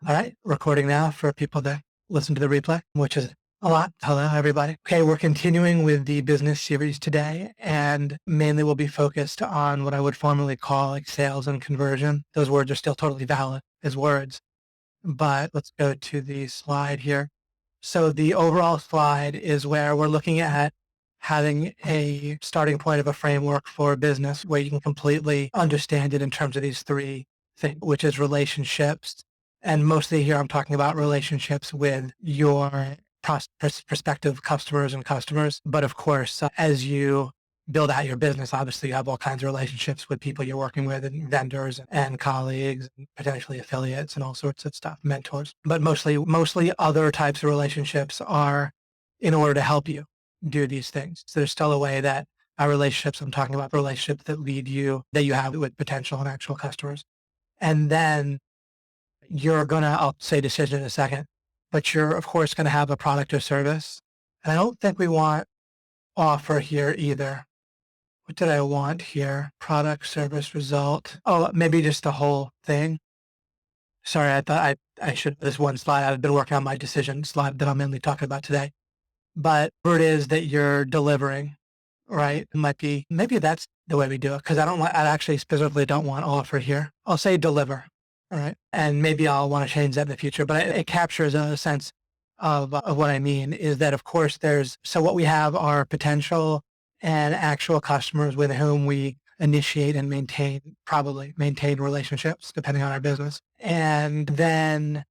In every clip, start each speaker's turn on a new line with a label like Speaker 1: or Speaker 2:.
Speaker 1: All right, recording now for people that listen to the replay, which is a lot. Hello, everybody. Okay, we're continuing with the business series today, and mainly we'll be focused on what I would formally call like sales and conversion. Those words are still totally valid as words, but let's go to the slide here. So the overall slide is where we're looking at having a starting point of a framework for a business where you can completely understand it in terms of these three things, which is relationships. And mostly here, I'm talking about relationships with your prospective customers. But of course, as you build out your business, obviously you have all kinds of relationships with people you're working with and vendors and colleagues, and potentially affiliates and all sorts of stuff, mentors. But mostly other types of relationships are in order to help you do these things. So there's still a way that our relationships, I'm talking about relationships that that you have with potential and actual customers. And then I'll say decision in a second, but you're of course going to have a product or service. And I don't think we want offer here either. What did I want here? Product, service, result. Oh, maybe just the whole thing. Sorry, I thought I should, this one slide, I've been working on my decision slide that I'm mainly talking about today. But whatever it is that you're delivering, right? Maybe that's the way we do it. Cause I actually specifically don't want offer here. I'll say deliver. All right. And maybe I'll want to change that in the future, but it captures a sense of what I mean is that of course so what we have are potential and actual customers with whom we initiate and probably maintain relationships depending on our business. And then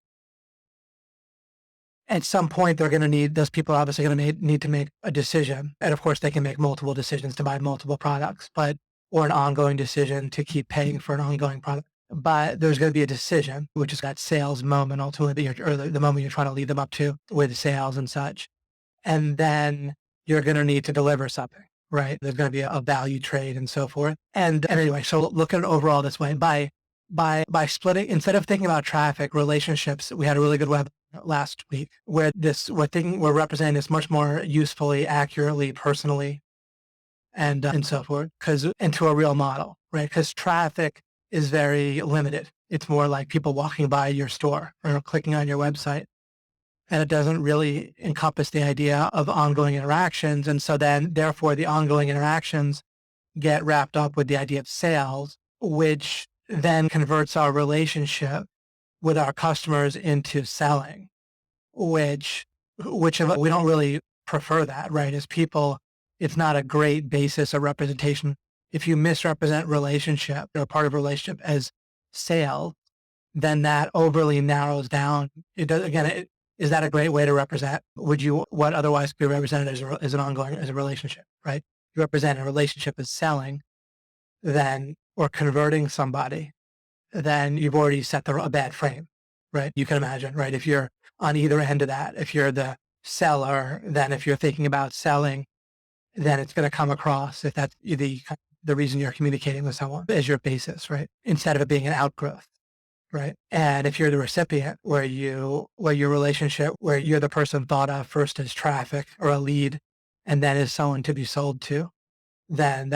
Speaker 1: at some point those people are obviously going to need to make a decision. And of course they can make multiple decisions to buy multiple products, or an ongoing decision to keep paying for an ongoing product. But there's going to be a decision, which is that sales moment ultimately, or the moment you're trying to lead them up to with sales and such. And then you're going to need to deliver something, right? There's going to be a value trade and so forth. And anyway, so look at it overall this way. By splitting, instead of thinking about traffic, relationships, we had a really good web last week where we're representing this much more usefully, accurately, personally, and so forth, into a real model, right? Because traffic is very limited. It's more like people walking by your store or clicking on your website. And it doesn't really encompass the idea of ongoing interactions. And so then, therefore, the ongoing interactions get wrapped up with the idea of sales, which then converts our relationship with our customers into selling, which we don't really prefer that, right? As people, it's not a great basis or representation. If you misrepresent relationship or part of a relationship as sale, then that overly narrows down. It does, again, is that a great way to represent? What otherwise could be represented as a relationship, right? You represent a relationship as selling, or converting somebody, then you've already set a bad frame, right? You can imagine, right? If you're on either end of that, if you're the seller, then if you're thinking about selling, then it's going to come across, if that's the reason you're communicating with someone, as your basis, right? Instead of it being an outgrowth, right? And if you're the recipient, where your relationship, where you're the person thought of first as traffic or a lead, and then as someone to be sold to, then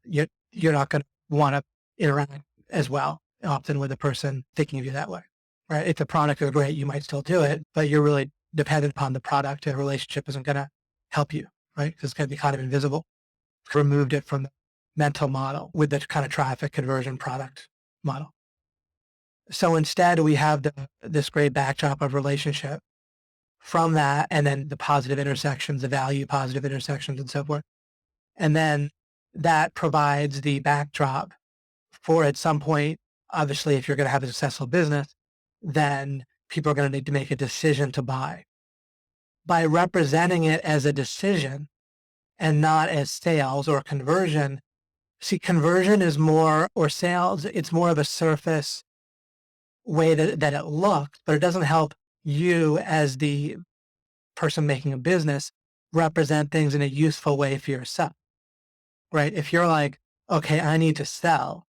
Speaker 1: you're not going to want to interact as well often with a person thinking of you that way, right? If the product is great, you might still do it, but you're really dependent upon the product. A relationship isn't going to help you, right? Because it's going to be kind of invisible. Removed it from the mental model with the kind of traffic conversion product model. So instead, we have this great backdrop of relationship from that, and then the positive intersections, the value positive intersections, and so forth. And then that provides the backdrop for, at some point, obviously, if you're going to have a successful business, then people are going to need to make a decision to buy. By representing it as a decision and not as sales or conversion, conversion is more, or sales, it's more of a surface way that it looks, but it doesn't help you as the person making a business represent things in a useful way for yourself, right? If you're like, okay, I need to sell,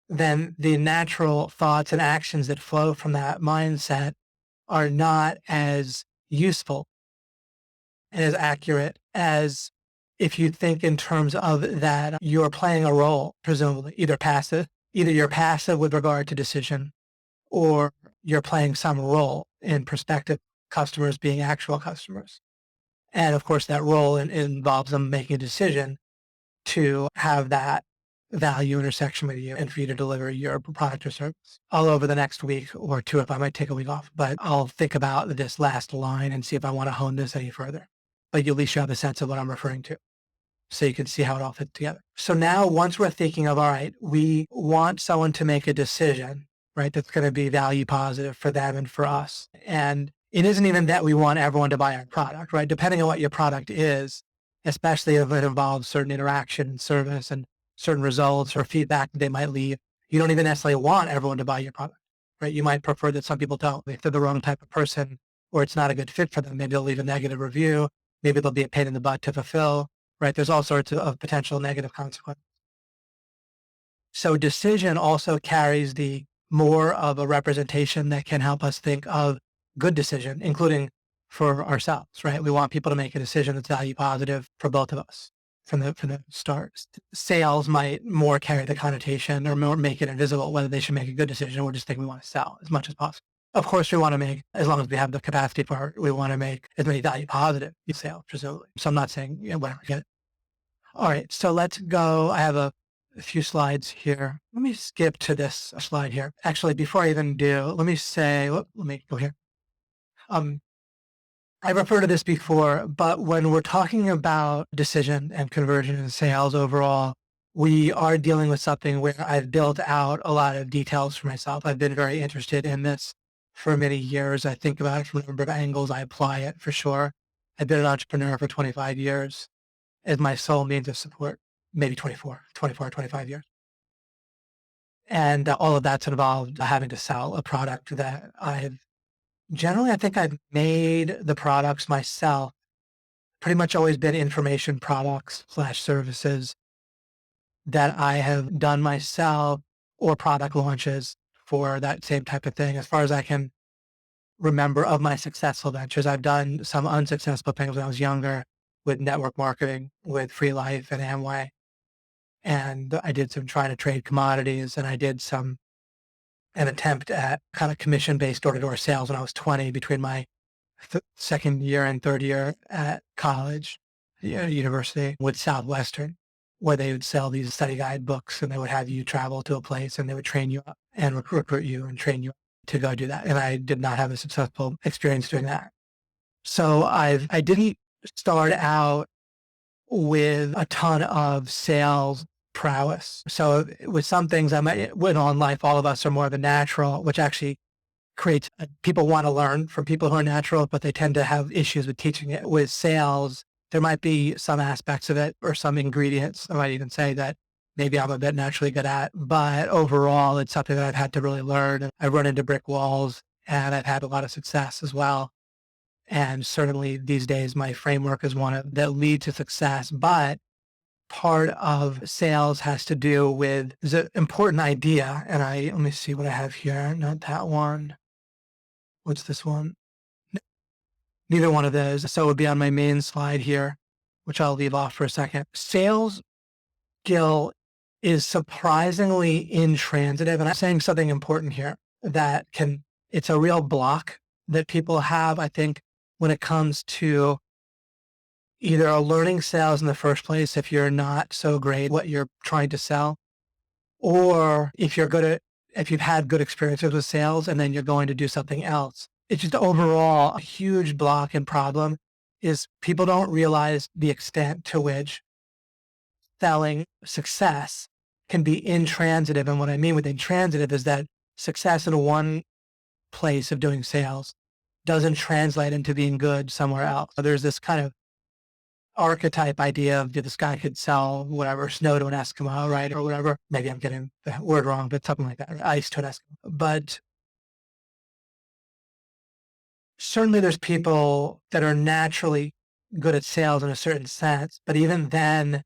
Speaker 1: then the natural thoughts and actions that flow from that mindset are not as useful and as accurate as if you think in terms of that you're playing a role, presumably, either you're passive with regard to decision, or you're playing some role in prospective customers being actual customers. And of course, that role involves them making a decision to have that value intersection with you and for you to deliver your product or service. All over the next week or two, if I might take a week off, but I'll think about this last line and see if I want to hone this any further. But at least you have a sense of what I'm referring to, so you can see how it all fits together. So now once we're thinking of, all right, we want someone to make a decision, right, that's going to be value positive for them and for us. And it isn't even that we want everyone to buy our product, right? Depending on what your product is, especially if it involves certain interaction and service and certain results or feedback that they might leave, you don't even necessarily want everyone to buy your product, right? You might prefer that some people don't. If they're the wrong type of person or it's not a good fit for them, maybe they'll leave a negative review. Maybe they'll be a pain in the butt to fulfill, right? There's all sorts of potential negative consequences. So decision also carries the more of a representation that can help us think of good decision, including for ourselves, right? We want people to make a decision that's value positive for both of us from the start. Sales might more carry the connotation or more make it invisible whether they should make a good decision or just think we want to sell as much as possible. Of course, we want to make, as long as we have the capacity for it, we want to make as many value positive sales, presumably. So I'm not saying, whatever, get it. All right, so let's go. I have a few slides here. Let me skip to this slide here. Actually, before I even do, let me say, let me go here. I referred to this before, but when we're talking about decision and conversion and sales overall, we are dealing with something where I've built out a lot of details for myself. I've been very interested in this for many years. I think about it from a number of angles. I apply it for sure. I've been an entrepreneur for 25 years as my sole means of support, maybe 24, 25 years. And all of that's involved having to sell a product that I think I've made the products myself, pretty much always been information products / services that I have done myself or product launches for that same type of thing. As far as I can remember of my successful ventures, I've done some unsuccessful things when I was younger with network marketing, with Free Life and Amway. And I did some trying to trade commodities, and I did an attempt at kind of commission-based door-to-door sales when I was 20 between my second year and third year at college, university with Southwestern, where they would sell these study guide books and they would have you travel to a place and they would train you up and recruit you and train you to go do that. And I did not have a successful experience doing that. So I didn't start out with a ton of sales prowess. So with some things I might win on life, all of us are more of a natural, which actually creates, people want to learn from people who are natural, but they tend to have issues with teaching it. With sales, there might be some aspects of it or some ingredients, I might even say, that maybe I'm a bit naturally good at, but overall it's something that I've had to really learn. I've run into brick walls and I've had a lot of success as well. And certainly these days, my framework is one that leads to success, but part of sales has to do with the important idea. And let me see what I have here. Not that one. What's this one? Neither one of those. So it would be on my main slide here, which I'll leave off for a second. Sales skill is surprisingly intransitive. And I'm saying something important here that it's a real block that people have, I think, when it comes to either learning sales in the first place, if you're not so great at what you're trying to sell, or if you've had good experiences with sales and then you're going to do something else. It's just overall a huge block and problem is people don't realize the extent to which selling success can be intransitive. And what I mean with intransitive is that success in one place of doing sales doesn't translate into being good somewhere else. So there's this kind of archetype idea of this guy could sell whatever, snow to an Eskimo, right? Or whatever. Maybe I'm getting the word wrong, but something like that, right? Ice to an Eskimo. But certainly there's people that are naturally good at sales in a certain sense, but even then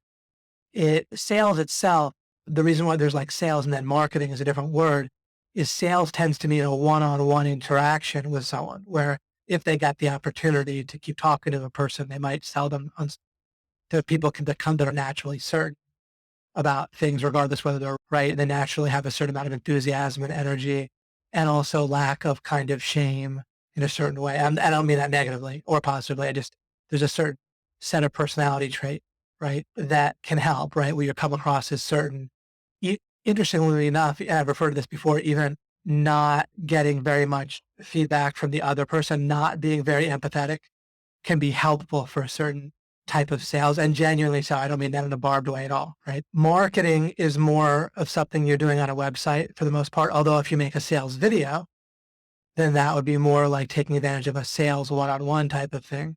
Speaker 1: sales itself, the reason why there's like sales and then marketing is a different word, is sales tends to mean a one-on-one interaction with someone where if they got the opportunity to keep talking to a person, they might sell them to people that are naturally certain about things, regardless whether they're right. They naturally have a certain amount of enthusiasm and energy. and also lack of kind of shame in a certain way. I don't mean that negatively or positively. There's a certain set of personality trait, right, that can help, right, where you come across as certain. Interestingly enough, and I've referred to this before, even not getting very much feedback from the other person, not being very empathetic can be helpful for a certain type of sales, and genuinely so. I don't mean that in a barbed way at all, right? Marketing is more of something you're doing on a website for the most part. Although if you make a sales video, then that would be more like taking advantage of a sales one-on-one type of thing,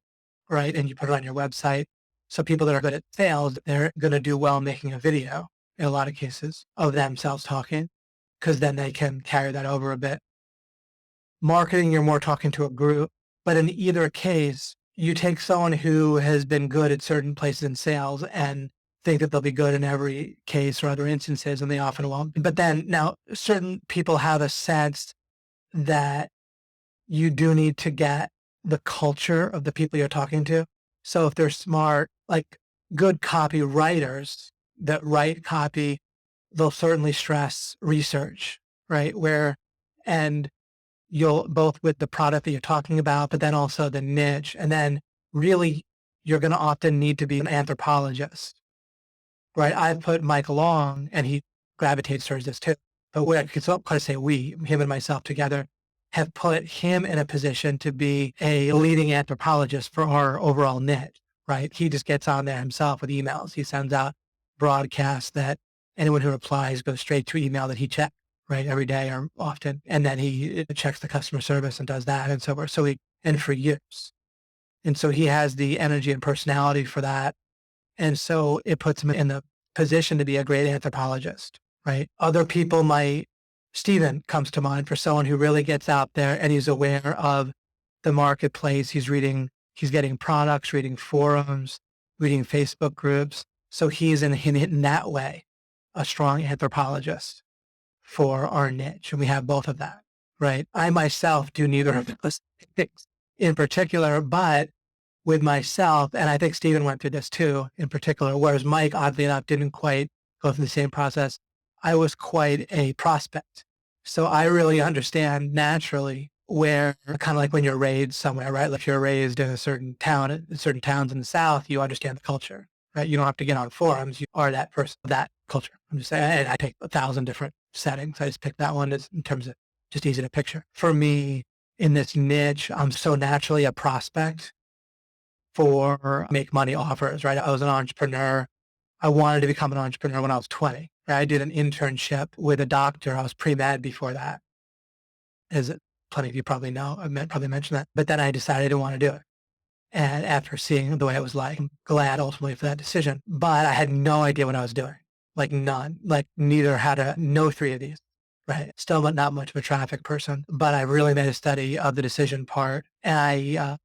Speaker 1: right? And you put it on your website. So people that are good at sales, they're going to do well making a video in a lot of cases of themselves talking, because then they can carry that over a bit. Marketing, you're more talking to a group, but in either case, you take someone who has been good at certain places in sales and think that they'll be good in every case or other instances, and they often won't. But then now certain people have a sense that you do need to get the culture of the people you're talking to. So if they're smart, like good copywriters that write copy, they'll certainly stress research, right? And you'll both with the product that you're talking about, but then also the niche. And then really, you're going to often need to be an anthropologist, right? I've put Mike along and he gravitates towards this too. But I could kind of say we, him and myself together, have put him in a position to be a leading anthropologist for our overall niche, right? He just gets on there himself with emails. He sends out broadcasts that anyone who replies goes straight to email that he checks, right, every day or often. And then he checks the customer service and does that and so forth. And for years. And so he has the energy and personality for that. And so it puts him in the position to be a great anthropologist, right? Other people Stephen comes to mind for someone who really gets out there and he's aware of the marketplace. He's getting products, reading forums, reading Facebook groups. So he's in that way, a strong anthropologist for our niche. And we have both of that, right? I myself do neither of those things in particular, but with myself, and I think Stephen went through this too, in particular, whereas Mike, oddly enough, didn't quite go through the same process. I was quite a prospect. So I really understand naturally where, kind of like when you're raised somewhere, right? Like if you're raised in a certain town, certain towns in the South, you understand the culture, right? You don't have to get on forums. You are that person, that culture. I'm just saying, and I take 1,000 different settings. I just picked that one in terms of just easy to picture. For me, in this niche, I'm so naturally a prospect for make money offers, right? I was an entrepreneur. I wanted to become an entrepreneur when I was 20. Right? I did an internship with a doctor. I was pre-med before that, as plenty of you probably know. Probably mentioned that. But then I decided I didn't want to do it. And after seeing the way it was like, I'm glad ultimately for that decision. But I had no idea what I was doing. Like none. Like neither had no three of these. Right. Still not much of a traffic person. But I really made a study of the decision part. And I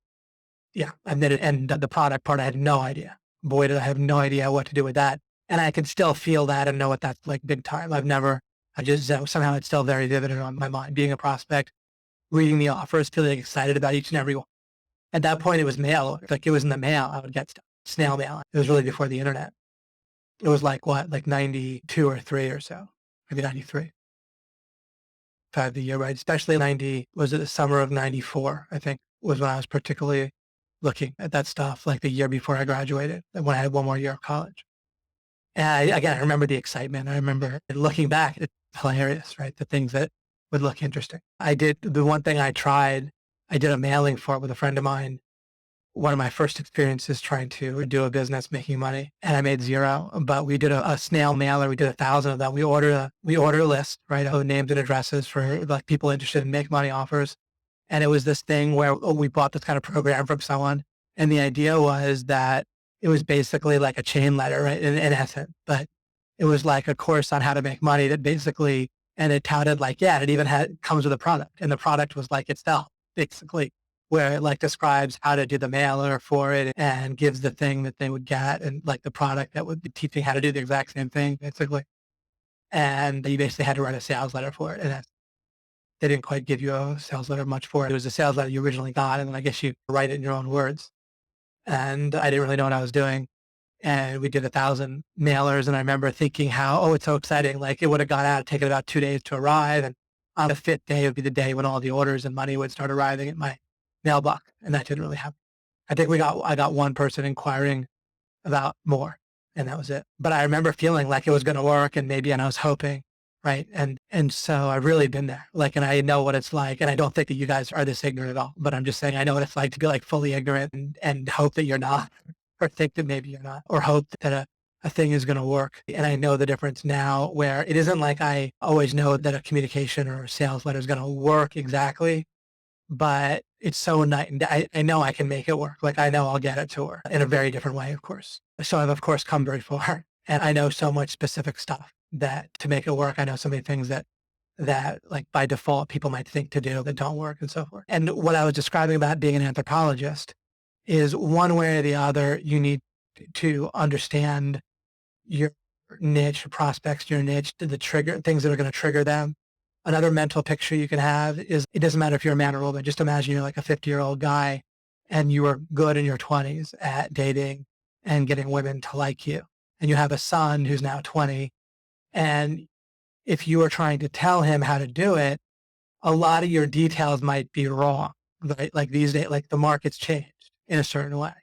Speaker 1: admitted, and the product part, I had no idea. Boy, did I have no idea what to do with that. And I can still feel that and know what that's like big time. I just somehow it's still very vivid on my mind. Being a prospect, reading the offers, feeling excited about each and every one. At that point, it was mail. Like it was in the mail. I would get stuff, snail mail. It was really before the internet. It was like 92 or 3 or so, maybe 93. The year, right? Especially was it the summer of 94, I think, was when I was particularly looking at that stuff, like the year before I graduated, when I had one more year of college. And I remember the excitement. I remember looking back, it's hilarious, right? The things that would look interesting. The one thing I did a mailing for it with a friend of mine. One of my first experiences trying to do a business making money, and I made zero, but we did a snail mailer. We did 1,000 of them. We ordered a list, right, of names and addresses for like people interested in make money offers. And it was this thing where we bought this kind of program from someone. And the idea was that it was basically like a chain letter, right, in essence, but it was like a course on how to make money that basically, and it touted like, yeah, it even comes with a product, and the product was like itself, basically, where it like describes how to do the mailer for it and gives the thing that they would get and like the product that would be teaching how to do the exact same thing, basically. And you basically had to write a sales letter for it. And they didn't quite give you a sales letter much for it. It was a sales letter you originally got, and then I guess you write it in your own words. And I didn't really know what I was doing. And we did 1,000 mailers, and I remember thinking how, oh, it's so exciting. Like it would have gone out, taken about 2 days to arrive. And on the fifth day would be the day when all the orders and money would start arriving at my mailbox. And that didn't really happen. I got one person inquiring about more, and that was it. But I remember feeling like it was going to work, and I was hoping, right? And so I've really been there, like, and I know what it's like. And I don't think that you guys are this ignorant at all, but I'm just saying I know what it's like to be like fully ignorant and hope that you're not, or think that maybe you're not, or hope that a thing is going to work. And I know the difference now, where it isn't like I always know that a communication or a sales letter is going to work exactly, but it's so night and day. I know I can make it work. Like, I know I'll get it to her in a very different way, of course. So I've, of course, come very far, and I know so much specific stuff that to make it work. I know so many things that like by default people might think to do that don't work, and so forth. And what I was describing about being an anthropologist is, one way or the other, you need to understand your niche, prospects, your niche, the trigger things that are going to trigger them. Another mental picture you can have is, it doesn't matter if you're a man or a woman. Just imagine you're like a 50-year-old guy and you were good in your 20s at dating and getting women to like you. And you have a son who's now 20. And if you are trying to tell him how to do it, a lot of your details might be wrong, right? Like these days, like the market's changed in a certain way,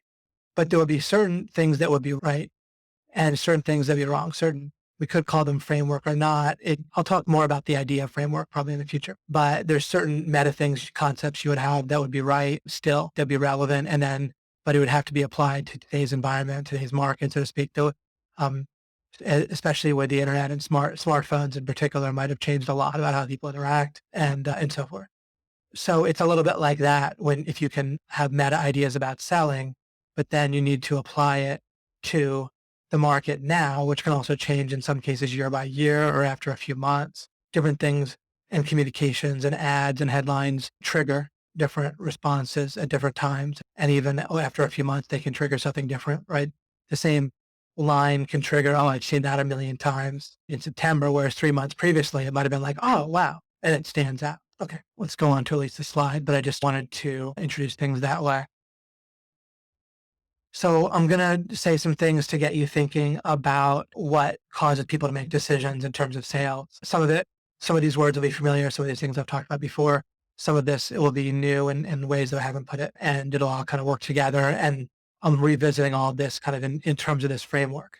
Speaker 1: but there would be certain things that would be right and certain things that would be wrong. We could call them framework or not. I'll talk more about the idea of framework probably in the future, but there's certain meta things, concepts you would have that would be right still, that'd be relevant. But it would have to be applied to today's environment, today's market, so to speak, though, especially with the internet and smartphones in particular might have changed a lot about how people interact and so forth. So it's a little bit like that if you can have meta ideas about selling, but then you need to apply it to the market now, which can also change in some cases year by year or after a few months. Different things and communications and ads and headlines trigger different responses at different times. And even after a few months, they can trigger something different, right? The same line can trigger, oh, I've seen that a million times in September, whereas 3 months previously, it might have been like, oh, wow. And it stands out. Okay, let's go on to at least the slide, but I just wanted to introduce things that way. So I'm going to say some things to get you thinking about what causes people to make decisions in terms of sales. Some of these words will be familiar. Some of these things I've talked about before. Some of this, it will be new in ways that I haven't put it, and it'll all kind of work together. And I'm revisiting all of this kind of in terms of this framework.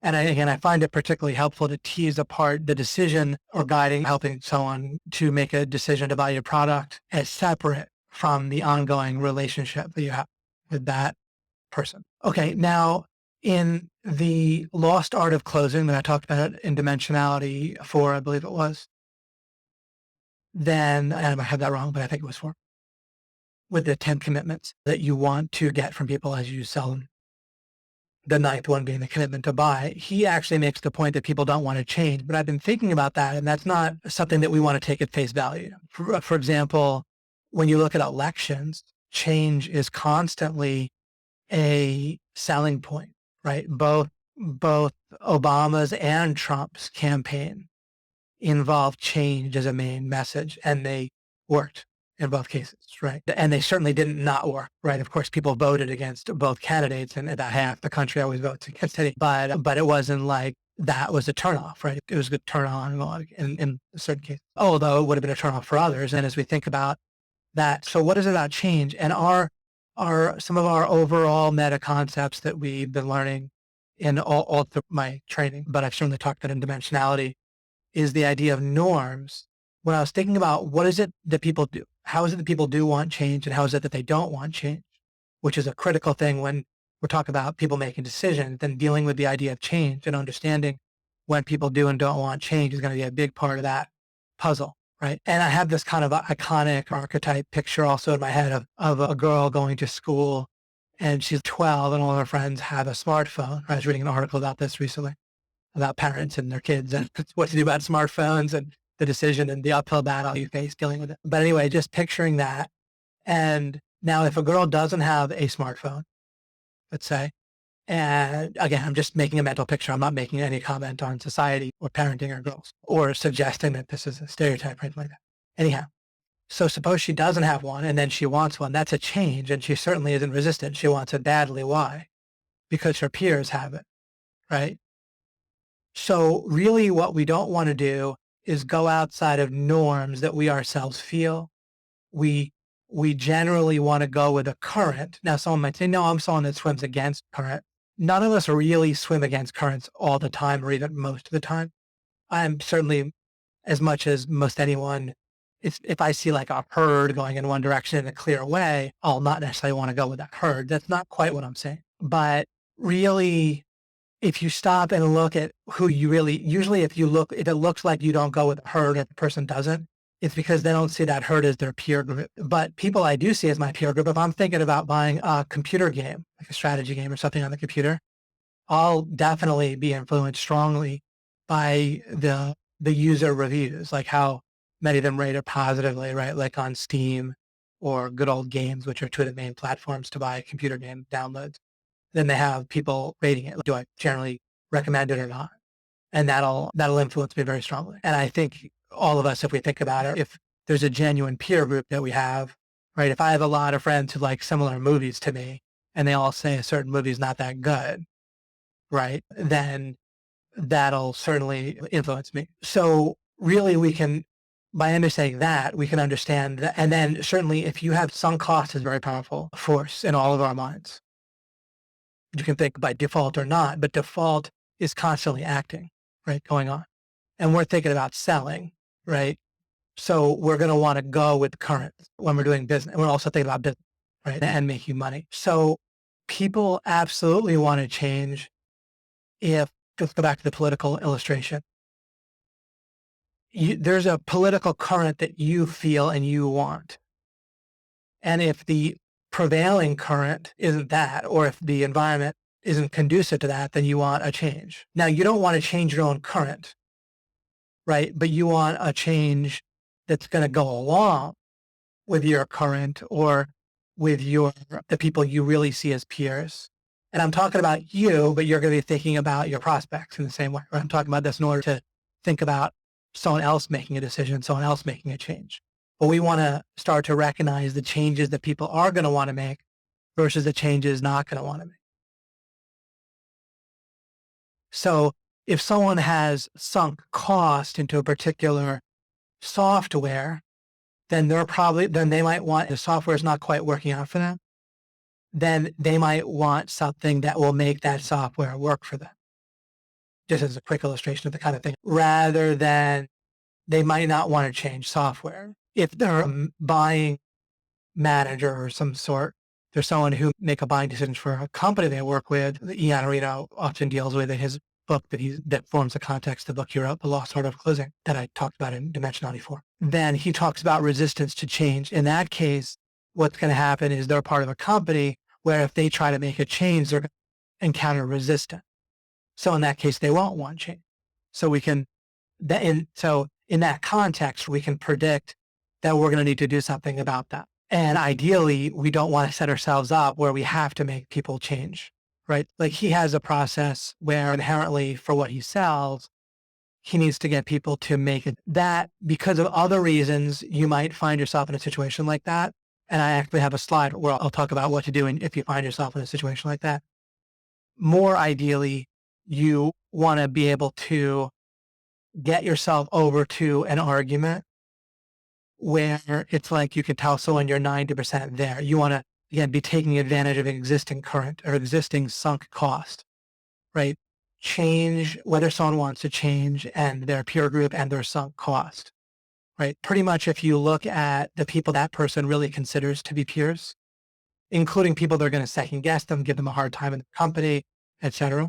Speaker 1: And I find it particularly helpful to tease apart the decision or helping someone to make a decision to buy your product as separate from the ongoing relationship that you have with that person. Okay, now in the lost art of closing that I talked about in Dimensionality 4, I believe it was, then, and I had that wrong, but I think it was 4, with the 10 commitments that you want to get from people as you sell them. The ninth one being the commitment to buy. He actually makes the point that people don't want to change, but I've been thinking about that, and that's not something that we want to take at face value. For example, when you look at elections, change is constantly a selling point, right? Both Obama's and Trump's campaign involved change as a main message, and they worked in both cases, right? And they certainly didn't not work, right? Of course, people voted against both candidates, and about half the country always votes against it. But it wasn't like that was a turnoff, right? It was a good turn on in certain cases, although it would have been a turnoff for others. And as we think about that, so what is it about change? And are some of our overall meta concepts that we've been learning in all through my training, but I've certainly talked about in Dimensionality, is the idea of norms. When I was thinking about what is it that people do, how is it that people do want change, and how is it that they don't want change, which is a critical thing when we're talking about people making decisions, then dealing with the idea of change and understanding when people do and don't want change is going to be a big part of that puzzle, right? And I have this kind of iconic archetype picture also in my head of a girl going to school, and she's 12 and all her friends have a smartphone. I was reading an article about this recently, about parents and their kids and what to do about smartphones and the decision and the uphill battle you face dealing with it. But anyway, just picturing that. And now if a girl doesn't have a smartphone, let's say, and again, I'm just making a mental picture. I'm not making any comment on society or parenting or girls or suggesting that this is a stereotype or anything like that. Anyhow, so suppose she doesn't have one and then she wants one. That's a change, and she certainly isn't resistant. She wants it badly. Why? Because her peers have it, right? So really what we don't want to do is go outside of norms that we ourselves feel. We we generally want to go with a current. Now, someone might say, no, I'm someone that swims against current. None of us really swim against currents all the time or even most of the time. I'm certainly, as much as most anyone, if I see like a herd going in one direction in a clear way, I'll not necessarily want to go with that herd. That's not quite what I'm saying. But really, if you stop and look at who you really, usually if it looks like you don't go with a herd and the person doesn't, it's because they don't see that herd as their peer group. But people I do see as my peer group, if I'm thinking about buying a computer game, like a strategy game or something on the computer, I'll definitely be influenced strongly by the user reviews, like how many of them rate it positively, right? Like on Steam or Good Old Games, which are two of the main platforms to buy computer game downloads. Then they have people rating it. Do I generally recommend it or not? And that'll influence me very strongly. And I think all of us, if we think about it, if there's a genuine peer group that we have, right? If I have a lot of friends who like similar movies to me and they all say a certain movie is not that good, right? Then that'll certainly influence me. So really by understanding that, we can understand that. And then certainly if you have sunk cost is a very powerful force in all of our minds. You can think by default or not, but default is constantly acting, right? Going on. And we're thinking about selling, right? So we're going to want to go with current when we're doing business. We're also thinking about business, right? And making money. So people absolutely want to change if, let's go back to the political illustration. There's a political current that you feel and you want. And if the prevailing current isn't that, or if the environment isn't conducive to that, then you want a change. Now, you don't want to change your own current, right? But you want a change that's going to go along with your current or with the people you really see as peers. And I'm talking about you, but you're going to be thinking about your prospects in the same way. Right? I'm talking about this in order to think about someone else making a decision, someone else making a change. But we want to start to recognize the changes that people are going to want to make versus the changes not going to want to make. So if someone has sunk cost into a particular software, then they might want, the software is not quite working out for them. Then they might want something that will make that software work for them. Just as a quick illustration of the kind of thing, rather than they might not want to change software. If they're a buying manager or some sort, there's someone who make a buying decision for a company they work with. Ian Arino often deals with in his book that forms the context of the book he wrote, The Lost Art of Closing, that I talked about in Dimensionality 4. Then he talks about resistance to change. In that case, what's going to happen is they're part of a company where if they try to make a change, they're going to encounter resistance. So in that case, they won't want change. So in that context, we can predict that we're going to need to do something about that. And ideally, we don't want to set ourselves up where we have to make people change, right? Like he has a process where inherently for what he sells, he needs to get people to make it. That because of other reasons, you might find yourself in a situation like that. And I actually have a slide where I'll talk about what to do if you find yourself in a situation like that. More ideally, you want to be able to get yourself over to an argument where it's like you can tell someone you're 90% there. You want to, again, be taking advantage of existing current or existing sunk cost, right? Change whether someone wants to change and their peer group and their sunk cost, right? Pretty much if you look at the people that person really considers to be peers, including people that are going to second guess them, give them a hard time in the company, etc.,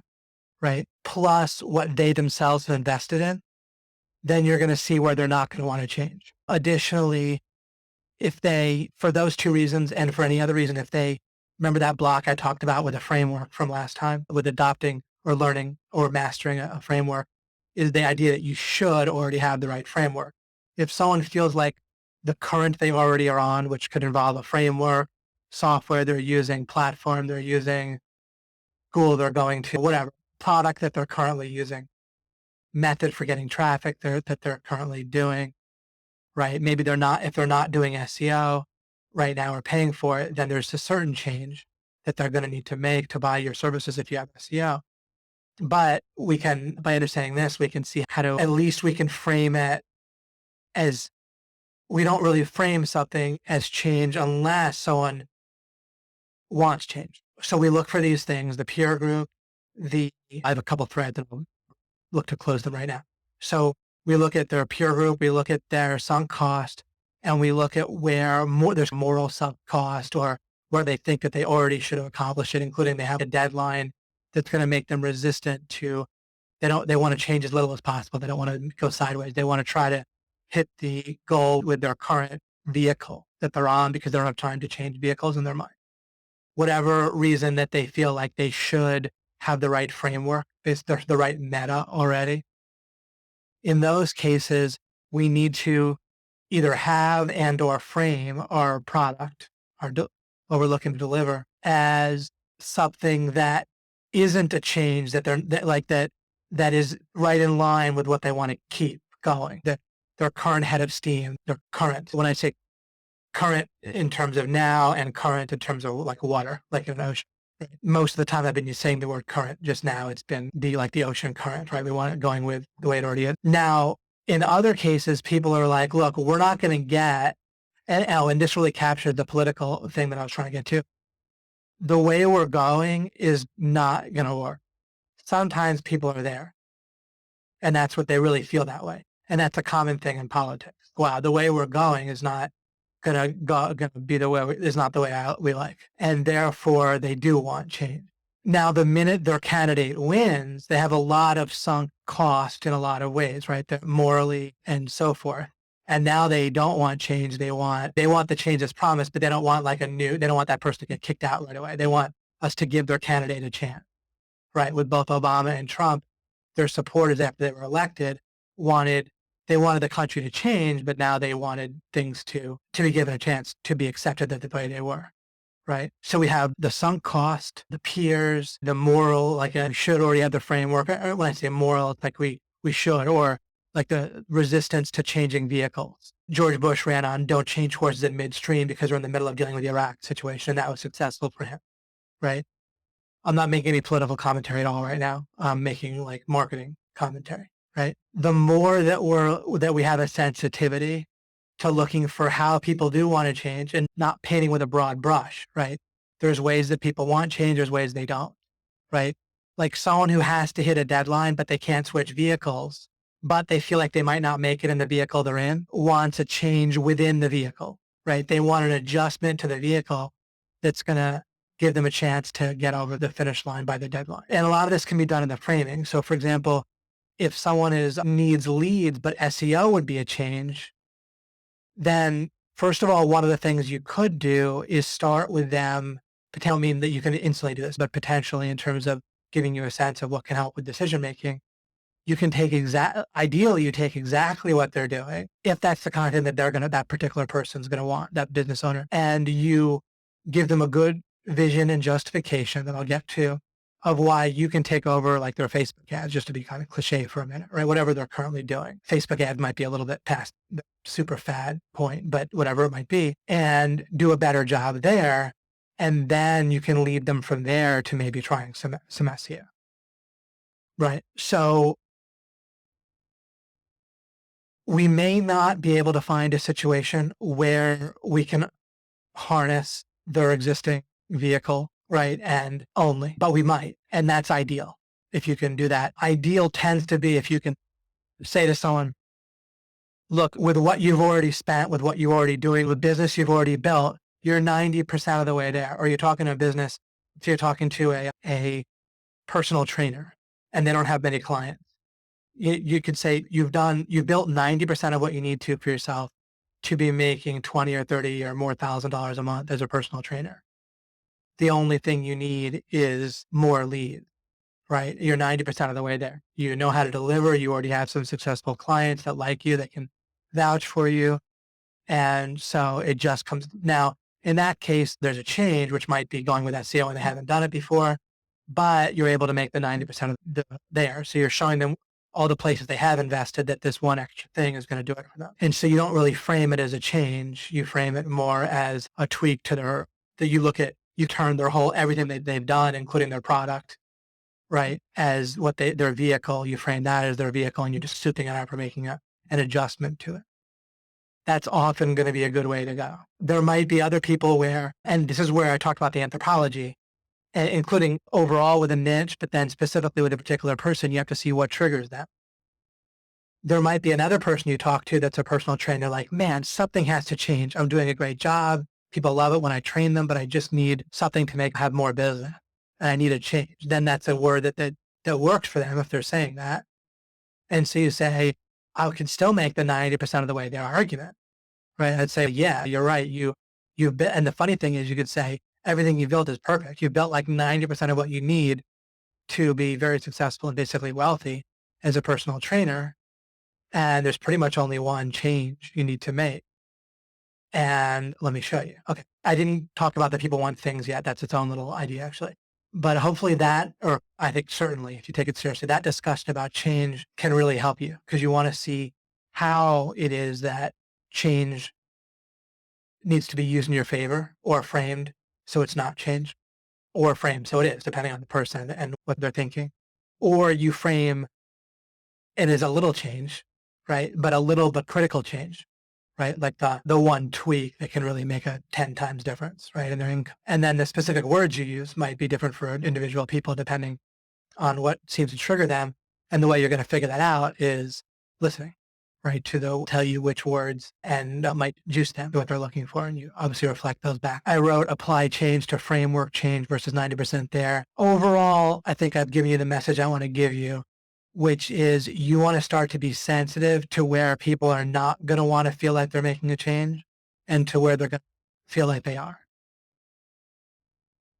Speaker 1: right? Plus what they themselves have invested in, then you're going to see where they're not going to want to change. Additionally, for those two reasons and for any other reason, remember that block I talked about with a framework from last time, with adopting or learning or mastering a framework, is the idea that you should already have the right framework. If someone feels like the current they already are on, which could involve a framework, software they're using, platform they're using, school they're going to, whatever, product that they're currently using, method for getting traffic that they're currently doing, right? Maybe if they're not doing SEO right now or paying for it, then there's a certain change that they're going to need to make to buy your services if you have SEO. But we can, by understanding this, we can see how to, at least we can frame it as, we don't really frame something as change unless someone wants change. So we look for these things, the peer group, I have a couple threads and I'll look to close them right now. So we look at their peer group, we look at their sunk cost, and we look at where there's moral sunk cost or where they think that they already should have accomplished it, including they have a deadline that's going to make them resistant to, they want to change as little as possible. They don't want to go sideways. They want to try to hit the goal with their current vehicle that they're on because they don't have time to change vehicles in their mind. Whatever reason that they feel like they should have the right framework, is the right meta already. In those cases, we need to either have and or frame our product, what we're looking to deliver, as something that isn't a change that is right in line with what they want to keep going. Their current head of steam, their current. When I say current in terms of now and current in terms of like water, like an ocean. Most of the time I've been saying the word current. Just now it's been the ocean current, right? We want it going with the way it already is. Now, in other cases, people are like, look, we're not going to get, and this really captured the political thing that I was trying to get to. The way we're going is not going to work. Sometimes people are there and that's what they really feel that way. And that's a common thing in politics. Wow, the way we're going is not gonna be the way is not the way we like, and therefore they do want change. Now, the minute their candidate wins, they have a lot of sunk cost in a lot of ways, right? They're morally and so forth. And now they don't want change. They want the change as promised, but they don't want they don't want that person to get kicked out right away. They want us to give their candidate a chance, right? With both Obama and Trump, their supporters after they were elected wanted the country to change, but now they wanted things to be given a chance to be accepted the way they were, right? So we have the sunk cost, the peers, the moral, like we should already have the framework. When I say moral, it's like we should, or like the resistance to changing vehicles. George Bush ran on don't change horses in midstream because we're in the middle of dealing with the Iraq situation. That was successful for him, right? I'm not making any political commentary at all right now. I'm making like marketing commentary. Right. The more that we have a sensitivity to looking for how people do want to change and not painting with a broad brush, right? There's ways that people want change, there's ways they don't, right? Like someone who has to hit a deadline, but they can't switch vehicles, but they feel like they might not make it in the vehicle they're in, wants a change within the vehicle, right? They want an adjustment to the vehicle that's going to give them a chance to get over the finish line by the deadline. And a lot of this can be done in the framing. So for example, if someone needs leads, but SEO would be a change, then first of all, one of the things you could do is start with them. I don't mean that you can instantly do this, but potentially in terms of giving you a sense of what can help with decision making, you can ideally you take exactly what they're doing, if that's the content that that particular person's going to want, that business owner, and you give them a good vision and justification that I'll get to of why you can take over like their Facebook ads, just to be kind of cliche for a minute, right? Whatever they're currently doing. Facebook ads might be a little bit past the super fad point, but whatever it might be, and do a better job there. And then you can lead them from there to maybe trying some SEO, right? So we may not be able to find a situation where we can harness their existing vehicle, right? And only, but we might. And that's ideal if you can do that. Ideal tends to be if you can say to someone, look, with what you've already spent, with what you're already doing, with business you've already built, you're 90% of the way there. Or you're talking to a business, if you're talking to a personal trainer and they don't have many clients, you could say you've built 90% of what you need to for yourself to be making 20 or 30 or more $1,000 a month as a personal trainer. The only thing you need is more leads, right? You're 90% of the way there. You know how to deliver. You already have some successful clients that like you, that can vouch for you. And so it just comes now. In that case, there's a change, which might be going with SEO and they haven't done it before, but you're able to make the 90% of there. So you're showing them all the places they have invested that this one extra thing is going to do it for them. And so you don't really frame it as a change. You frame it more as a tweak to you turn their whole, everything they've done, including their product, right? As what their vehicle, you frame that as their vehicle and you're just souping it up or making an adjustment to it. That's often going to be a good way to go. There might be other people where, and this is where I talked about the anthropology, including overall with a niche, but then specifically with a particular person, you have to see what triggers them. There might be another person you talk to that's a personal trainer, like, man, something has to change. I'm doing a great job. People love it when I train them, but I just need something to have more business. And I need a change. Then that's a word that works for them if they're saying that. And so you say, I can still make the 90% of the way their argument, right? I'd say, yeah, you're right. You've been, and the funny thing is you could say everything you built is perfect. You built like 90% of what you need to be very successful and basically wealthy as a personal trainer. And there's pretty much only one change you need to make. And let me show you. Okay. I didn't talk about the people want things yet. That's its own little idea, actually. But hopefully that, or I think certainly if you take it seriously, that discussion about change can really help you because you want to see how it is that change needs to be used in your favor or framed so it's not change, or framed so it is, depending on the person and what they're thinking. Or you frame it as a little change, right? But a little but critical change, right? Like the one tweak that can really make a 10 times difference, right? In their income. And then the specific words you use might be different for individual people depending on what seems to trigger them. And the way you're going to figure that out is listening, right? Tell you which words and might juice them to what they're looking for. And you obviously reflect those back. I wrote apply change to framework change versus 90% there. Overall, I think I've given you the message I want to give you, which is you want to start to be sensitive to where people are not going to want to feel like they're making a change and to where they're going to feel like they are.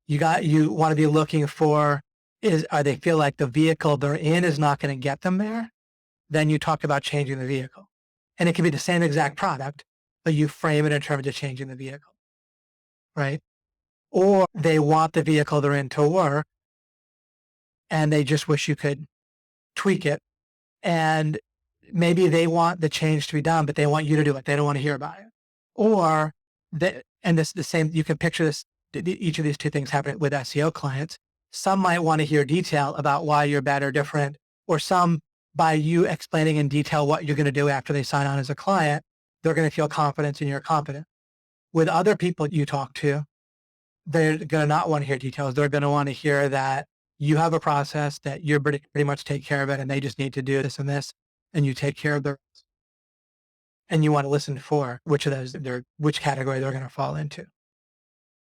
Speaker 1: You want to be looking for are they feel like the vehicle they're in is not going to get them there? Then you talk about changing the vehicle. And it can be the same exact product, but you frame it in terms of changing the vehicle, right? Or they want the vehicle they're in to work and they just wish you could tweak it. And maybe they want the change to be done, but they want you to do it. They don't want to hear about it. Or and this the same, you can picture this, each of these two things happen with SEO clients. Some might want to hear detail about why you're better, different, or some by you explaining in detail what you're going to do after they sign on as a client, they're going to feel confidence and you're confident. With other people you talk to, they're going to not want to hear details. They're going to want to hear that you have a process that you're pretty much take care of it and they just need to do this and this and you take care of the rest. And you want to listen for which of those which category they're going to fall into.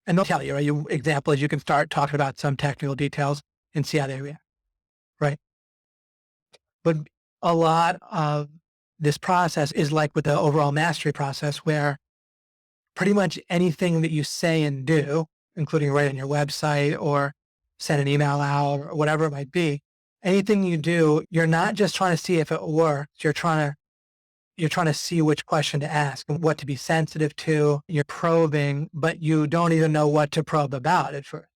Speaker 1: And they'll tell you, right? Example is you can start talking about some technical details and see how they react, right? But a lot of this process is like with the overall mastery process where pretty much anything that you say and do, including write on your website or send an email out or whatever it might be, anything you do, you're not just trying to see if it works. You're trying to see which question to ask and what to be sensitive to. You're probing, but you don't even know what to probe about at first.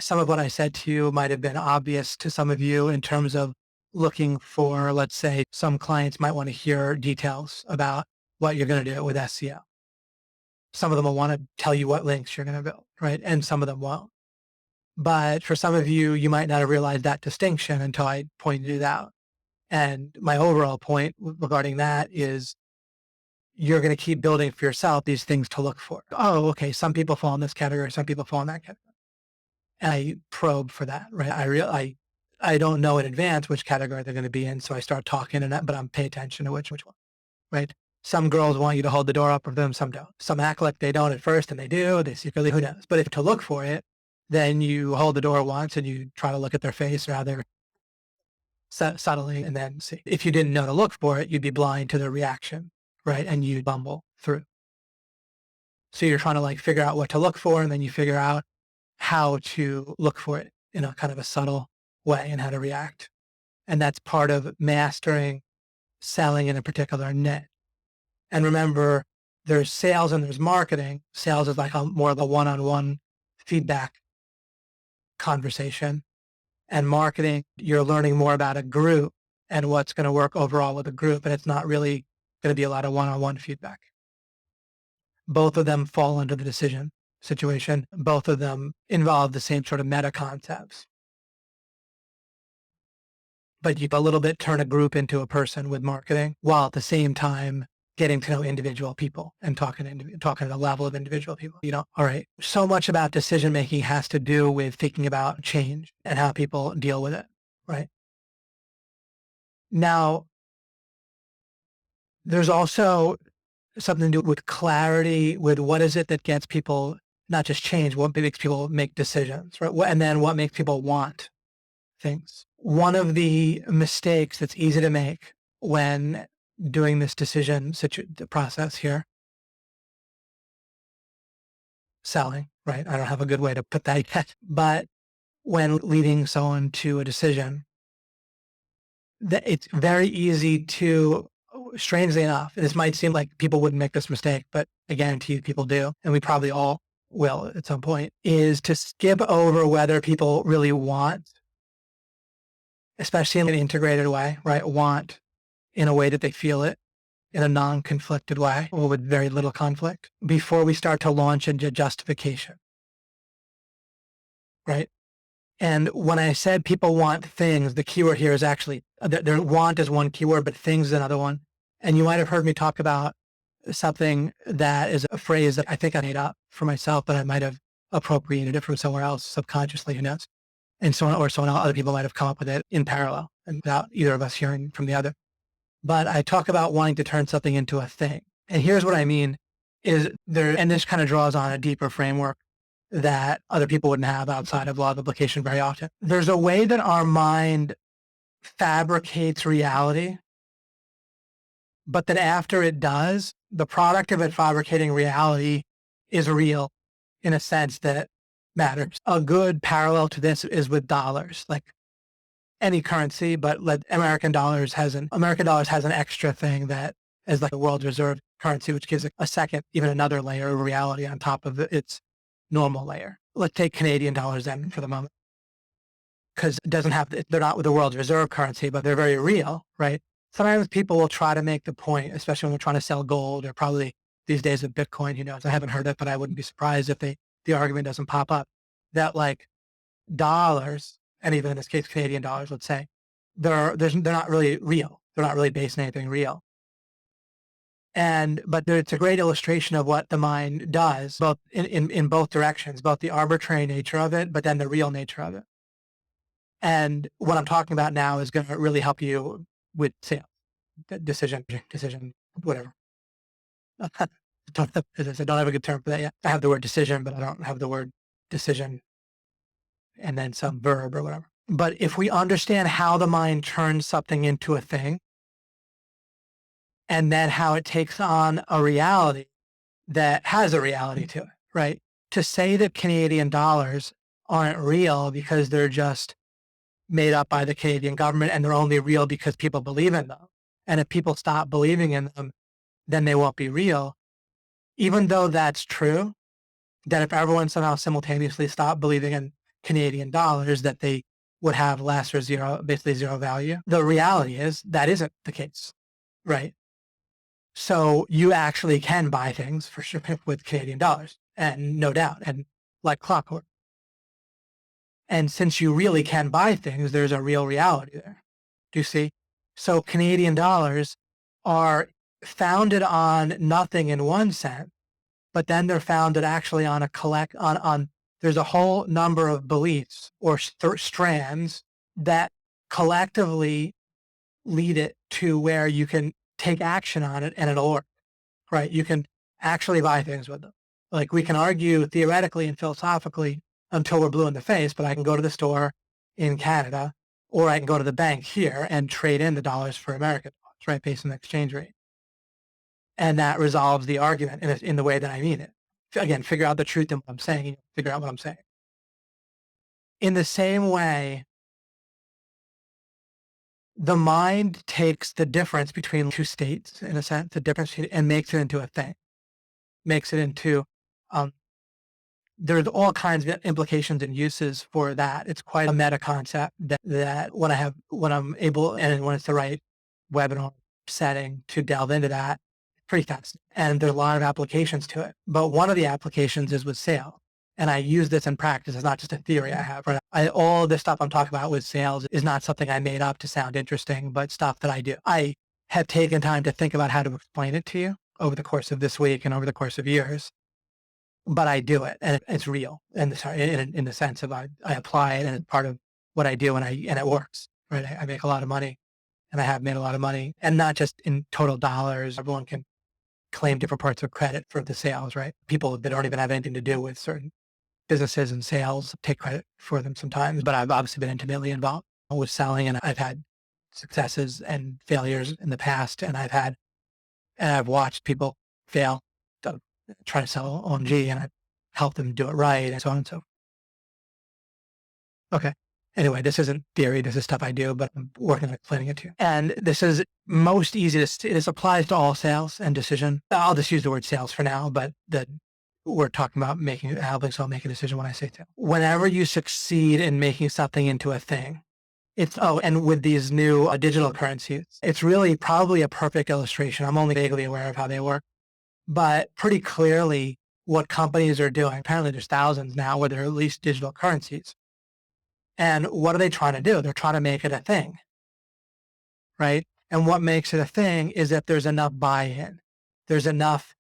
Speaker 1: Some of what I said to you might have been obvious to some of you in terms of looking for, let's say, some clients might want to hear details about what you're going to do with SEO. Some of them will want to tell you what links you're going to build, right? And some of them won't. But for some of you, you might not have realized that distinction until I pointed it out. And my overall point regarding that is you're going to keep building for yourself these things to look for. Oh, okay. Some people fall in this category. Some people fall in that category. And I probe for that, right? I don't know in advance which category they're going to be in. So I start talking but I'm pay attention to which one, right? Some girls want you to hold the door up for them. Some don't. Some act like they don't at first and they do. They secretly, who knows? But if to look for it, then you hold the door once and you try to look at their face rather subtly and then see. If you didn't know to look for it, you'd be blind to their reaction, right? And you'd bumble through. So you're trying to like figure out what to look for and then you figure out how to look for it in a kind of a subtle way and how to react. And that's part of mastering selling in a particular niche. And remember, there's sales and there's marketing. Sales is like more of a one-on-one feedback conversation. And marketing, you're learning more about a group and what's going to work overall with a group. And it's not really going to be a lot of one-on-one feedback. Both of them fall under the decision situation. Both of them involve the same sort of meta concepts. but you a little bit turn a group into a person with marketing while at the same time getting to know individual people and talking to the level of individual people. All right. So much about decision making has to do with thinking about change and how people deal with it. Right. Now, there's also something to do with clarity, with what is it that gets people not just change, what makes people make decisions, right? And then what makes people want things. One of the mistakes that's easy to make when doing this the process here, selling, right? I don't have a good way to put that yet, but when leading someone to a decision, that it's very easy to, strangely enough, this might seem like people wouldn't make this mistake, but I guarantee you people do, and we probably all will at some point, is to skip over whether people really want, especially in an integrated way, right? Want in a way that they feel it in a non-conflicted way or with very little conflict before we start to launch into justification, right? And when I said people want things, the keyword here is actually, their want is one keyword, but things is another one. And you might have heard me talk about something that is a phrase that I think I made up for myself, but I might have appropriated it from somewhere else subconsciously, who knows? And other people might have come up with it in parallel and without either of us hearing from the other. But I talk about wanting to turn something into a thing. And here's what I mean is there, and this kind of draws on a deeper framework that other people wouldn't have outside of law of implication very often. There's a way that our mind fabricates reality, but that after it does, the product of it fabricating reality is real in a sense that matters. A good parallel to this is with dollars, like any currency, but American dollars has an extra thing that is like a world reserve currency, which gives a second, even another layer of reality on top of its normal layer. Let's take Canadian dollars then for the moment, because they're not with the world's reserve currency, but they're very real, right? Sometimes people will try to make the point, especially when they're trying to sell gold or probably these days with Bitcoin, who knows? I haven't heard it, but I wouldn't be surprised if the argument doesn't pop up that like dollars, and even in this case, Canadian dollars, let's say, they're not really real. They're not really based on anything real. But it's a great illustration of what the mind does, both in both directions, both the arbitrary nature of it, but then the real nature of it. And what I'm talking about now is going to really help you with sales, decision, whatever. I don't have a good term for that yet. I have the word decision, but I don't have the word decision and then some verb or whatever. But if we understand how the mind turns something into a thing, and then how it takes on a reality that has a reality to it, right? To say that Canadian dollars aren't real because they're just made up by the Canadian government and they're only real because people believe in them. And if people stop believing in them, then they won't be real. Even though that's true, that if everyone somehow simultaneously stopped believing in Canadian dollars, that they would have less or basically zero value. The reality is that isn't the case, right? So you actually can buy things for sure with Canadian dollars, and no doubt, and like clockwork. And since you really can buy things, there's a real reality there. Do you see? So Canadian dollars are founded on nothing in one sense, but then they're founded actually on there's a whole number of beliefs or strands that collectively lead it to where you can take action on it and it'll work, right? You can actually buy things with them. Like we can argue theoretically and philosophically until we're blue in the face, but I can go to the store in Canada or I can go to the bank here and trade in the dollars for American dollars, right? Based on the exchange rate. And that resolves the argument in the way that I mean it. Again, figure out the truth in what I'm saying, figure out what I'm saying. In the same way, the mind takes the difference between two states, in a sense, and makes it into a thing. Makes it into, there's all kinds of implications and uses for that. It's quite a meta concept that when I'm able and when it's the right webinar setting to delve into that, pretty fast. And there's a lot of applications to it. But one of the applications is with sales. And I use this in practice. It's not just a theory I have. Right? All this stuff I'm talking about with sales is not something I made up to sound interesting, but stuff that I do. I have taken time to think about how to explain it to you over the course of this week and over the course of years. But I do it, and it's real. And in the sense of I apply it, and it's part of what I do, and it works. Right? I make a lot of money, and I have made a lot of money, and not just in total dollars. Everyone can claim different parts of credit for the sales, right? People that don't even have anything to do with certain businesses and sales take credit for them sometimes, but I've obviously been intimately involved with selling, and I've had successes and failures in the past, and I've watched people fail to try to sell OMG, and I've helped them do it right, and so on and so forth. Okay. Anyway, this isn't theory. This is stuff I do, but I'm working on explaining it to you. And this is most easy this applies to all sales and decision. I'll just use the word sales for now, but we're talking about helping someone make a decision when I say sales. Whenever you succeed in making something into a thing, and with these new digital currencies, it's really probably a perfect illustration. I'm only vaguely aware of how they work, but pretty clearly what companies are doing. Apparently there's thousands now where there are at least digital currencies. And what are they trying to do? They're trying to make it a thing, right? And what makes it a thing is if there's enough buy-in, there's enough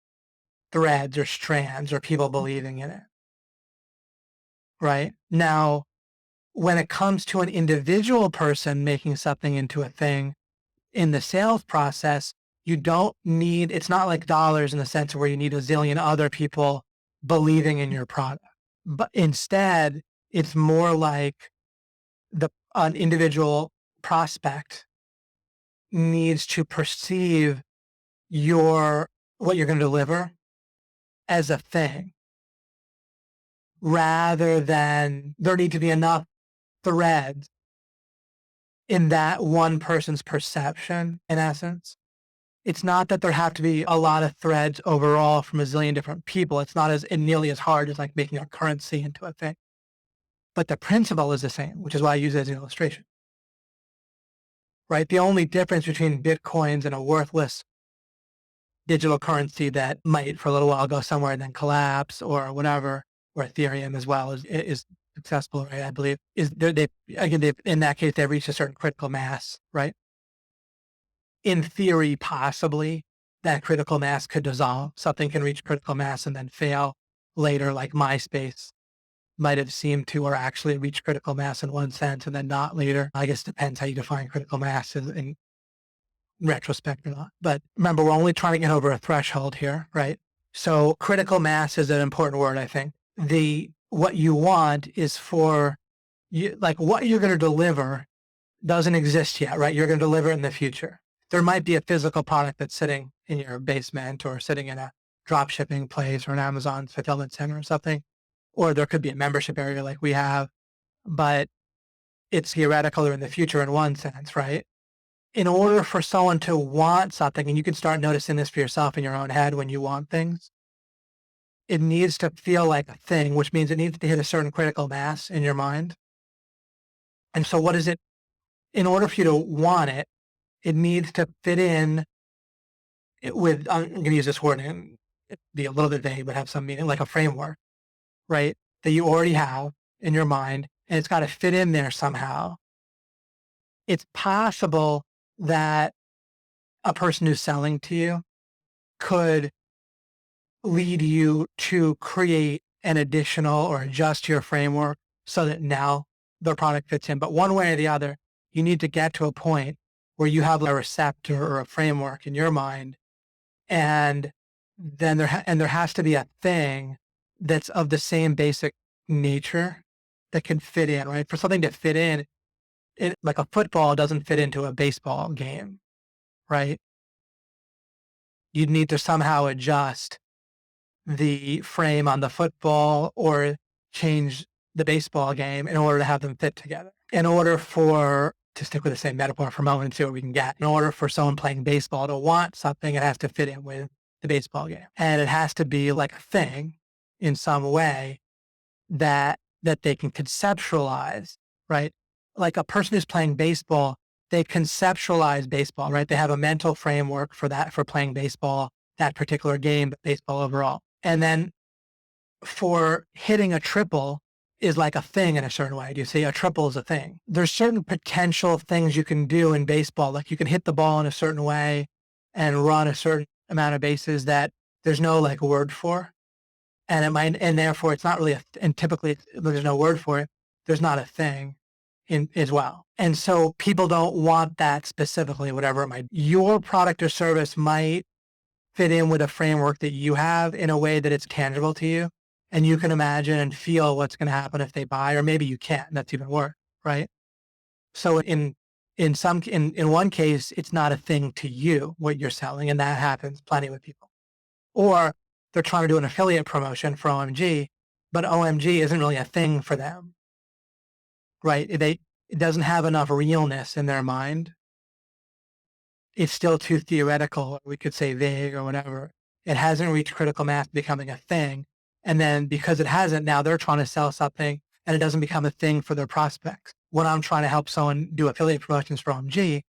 Speaker 1: threads or strands or people believing in it, right? Now, when it comes to an individual person making something into a thing in the sales process, it's not like dollars in the sense where you need a zillion other people believing in your product, but instead it's more like an individual prospect needs to perceive what you're going to deliver as a thing, rather than there need to be enough threads in that one person's perception, in essence. It's not that there have to be a lot of threads overall from a zillion different people. It's not nearly as hard as like making a currency into a thing. But the principle is the same, which is why I use it as an illustration. Right? The only difference between Bitcoins and a worthless digital currency that might for a little while go somewhere and then collapse or whatever, or Ethereum as well is successful, right? I believe in that case, they've reached a certain critical mass, right? In theory, possibly that critical mass could dissolve. Something can reach critical mass and then fail later, like MySpace might have seemed to, or actually reach critical mass in one sense and then not later. I guess it depends how you define critical mass in retrospect or not. But remember, we're only trying to get over a threshold here, right? So critical mass is an important word, I think. What you want is for you, like what you're going to deliver doesn't exist yet, right? You're going to deliver it in the future. There might be a physical product that's sitting in your basement or sitting in a drop shipping place or an Amazon fulfillment center or something. Or there could be a membership area like we have, but it's theoretical or in the future in one sense, right? In order for someone to want something, and you can start noticing this for yourself in your own head when you want things, it needs to feel like a thing, which means it needs to hit a certain critical mass in your mind. And so what is it? In order for you to want it, it needs to fit in with, I'm going to use this word and be a little bit vague, but have some meaning, like a framework, right? That you already have in your mind, and it's got to fit in there somehow. It's possible that a person who's selling to you could lead you to create an additional or adjust your framework so that now the product fits in. But one way or the other, you need to get to a point where you have a receptor or a framework in your mind, and then there has to be a thing that's of the same basic nature that can fit in, right? For something to fit in, like a football doesn't fit into a baseball game, right? You'd need to somehow adjust the frame on the football or change the baseball game in order to have them fit together. To stick with the same metaphor for a moment and see what we can get, in order for someone playing baseball to want something, it has to fit in with the baseball game. And it has to be like a thing in some way that they can conceptualize, right? Like a person who's playing baseball, they conceptualize baseball, right? They have a mental framework for playing baseball, that particular game, but baseball overall. And then for hitting a triple is like a thing in a certain way. Do you see? A triple is a thing. There's certain potential things you can do in baseball. Like you can hit the ball in a certain way and run a certain amount of bases that there's no like word for. And it might, and therefore it's not really and typically there's no word for it. There's not a thing in as well. And so people don't want that specifically, whatever it might be. Your product or service might fit in with a framework that you have in a way that it's tangible to you. And you can imagine and feel what's going to happen if they buy, or maybe you can't. That's even worse, right? So in one case, it's not a thing to you what you're selling, and that happens plenty with people. Or they're trying to do an affiliate promotion for OMG, but OMG isn't really a thing for them, right? It doesn't have enough realness in their mind. It's still too theoretical. We could say vague or whatever. It hasn't reached critical mass becoming a thing. And then because it hasn't, now they're trying to sell something and it doesn't become a thing for their prospects. When I'm trying to help someone do affiliate promotions for OMG,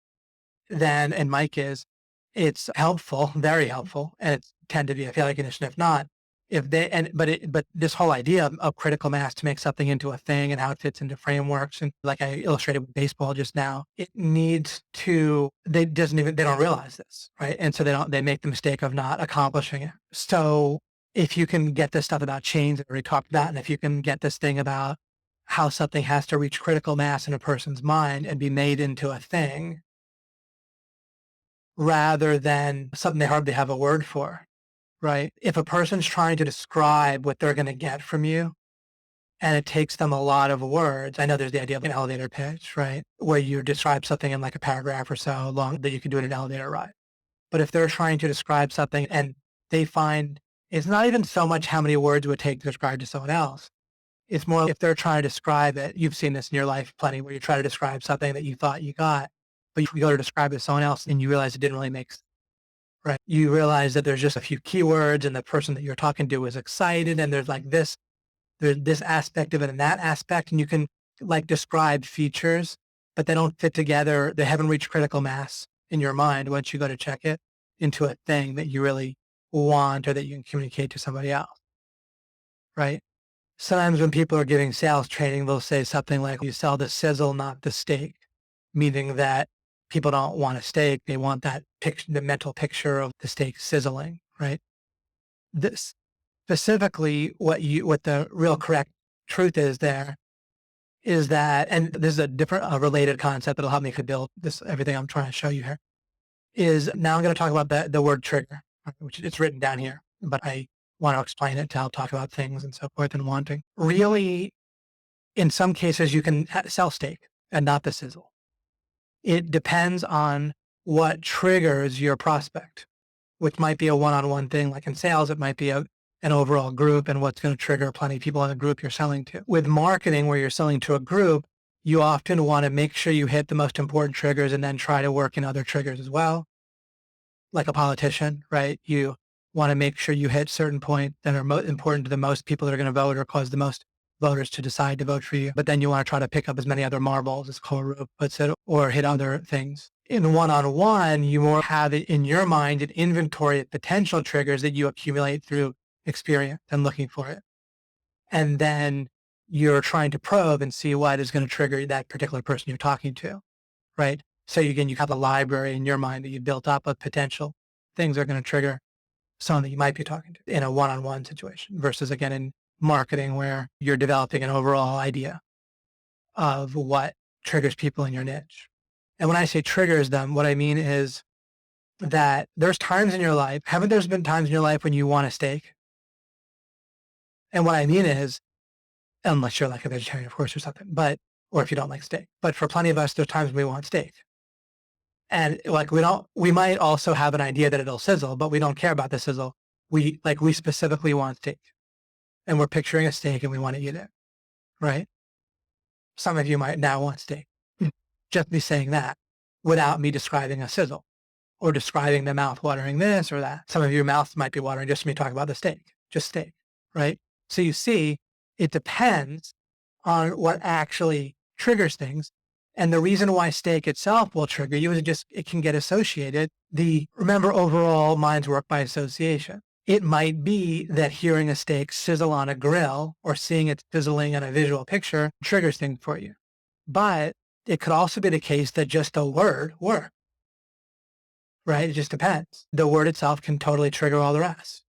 Speaker 1: then, and Mike is, it's helpful, very helpful, and it's tend to be a failure condition if not. If they but this whole idea of critical mass to make something into a thing and how it fits into frameworks, and like I illustrated with baseball just now, it needs to, they don't realize this, right? And so they make the mistake of not accomplishing it. So if you can get this stuff about chains that we talked about, and if you can get this thing about how something has to reach critical mass in a person's mind and be made into a thing, rather than something they hardly have a word for, right? If a person's trying to describe what they're going to get from you and it takes them a lot of words, I know there's the idea of an elevator pitch, right? Where you describe something in like a paragraph or so long that you can do in an elevator ride. But if they're trying to describe something and they find it's not even so much how many words it would take to describe to someone else. It's more if they're trying to describe it. You've seen this in your life plenty where you try to describe something that you thought you got, but you go to describe it to someone else and you realize it didn't really make sense. Right. You realize that there's just a few keywords and the person that you're talking to is excited and there's this aspect of it and that aspect, and you can like describe features, but they don't fit together. They haven't reached critical mass in your mind once you go to check it into a thing that you really want or that you can communicate to somebody else. Right. Sometimes when people are giving sales training, they'll say something like, you sell the sizzle, not the steak, meaning that people don't want a steak. They want that picture, the mental picture of the steak sizzling, right? This specifically what the real correct truth is there is that, and this is a related concept that'll help me to build this, everything I'm trying to show you here, is now I'm going to talk about the word trigger, which it's written down here, but I want to explain it to help talk about things and so forth and wanting. Really, in some cases, you can sell steak and not the sizzle. It depends on what triggers your prospect, which might be a one-on-one thing. Like in sales, it might be an overall group and what's going to trigger plenty of people in the group you're selling to. With marketing, where you're selling to a group, you often want to make sure you hit the most important triggers and then try to work in other triggers as well. Like a politician, right? You want to make sure you hit certain points that are important to the most people that are going to vote or cause the most voters to decide to vote for you. But then you want to try to pick up as many other marbles, as Koru puts it, or hit other things. In one-on-one, you more have it in your mind an inventory of potential triggers that you accumulate through experience and looking for it. And then you're trying to probe and see what is going to trigger that particular person you're talking to, right? So again, you have a library in your mind that you built up of potential things that are going to trigger someone that you might be talking to in a one-on-one situation versus again in marketing where you're developing an overall idea of what triggers people in your niche. And when I say triggers them, what I mean is that there's times in your life, haven't there been times in your life when you want a steak? And what I mean is, unless you're like a vegetarian, of course, or something, or if you don't like steak, but for plenty of us, there's times when we want steak. And like, we might also have an idea that it'll sizzle, but we don't care about the sizzle. We specifically want steak and we're picturing a steak and we want to eat it, right? Some of you might now want steak. Just me saying that without me describing a sizzle or describing the mouth watering this or that. Some of your mouths might be watering just me talking about the steak, just steak, right? So you see, it depends on what actually triggers things. And the reason why steak itself will trigger you is it can get associated. Remember overall minds work by association. It might be that hearing a steak sizzle on a grill or seeing it sizzling in a visual picture triggers things for you. But it could also be the case that just the word works, right? It just depends. The word itself can totally trigger all the rest,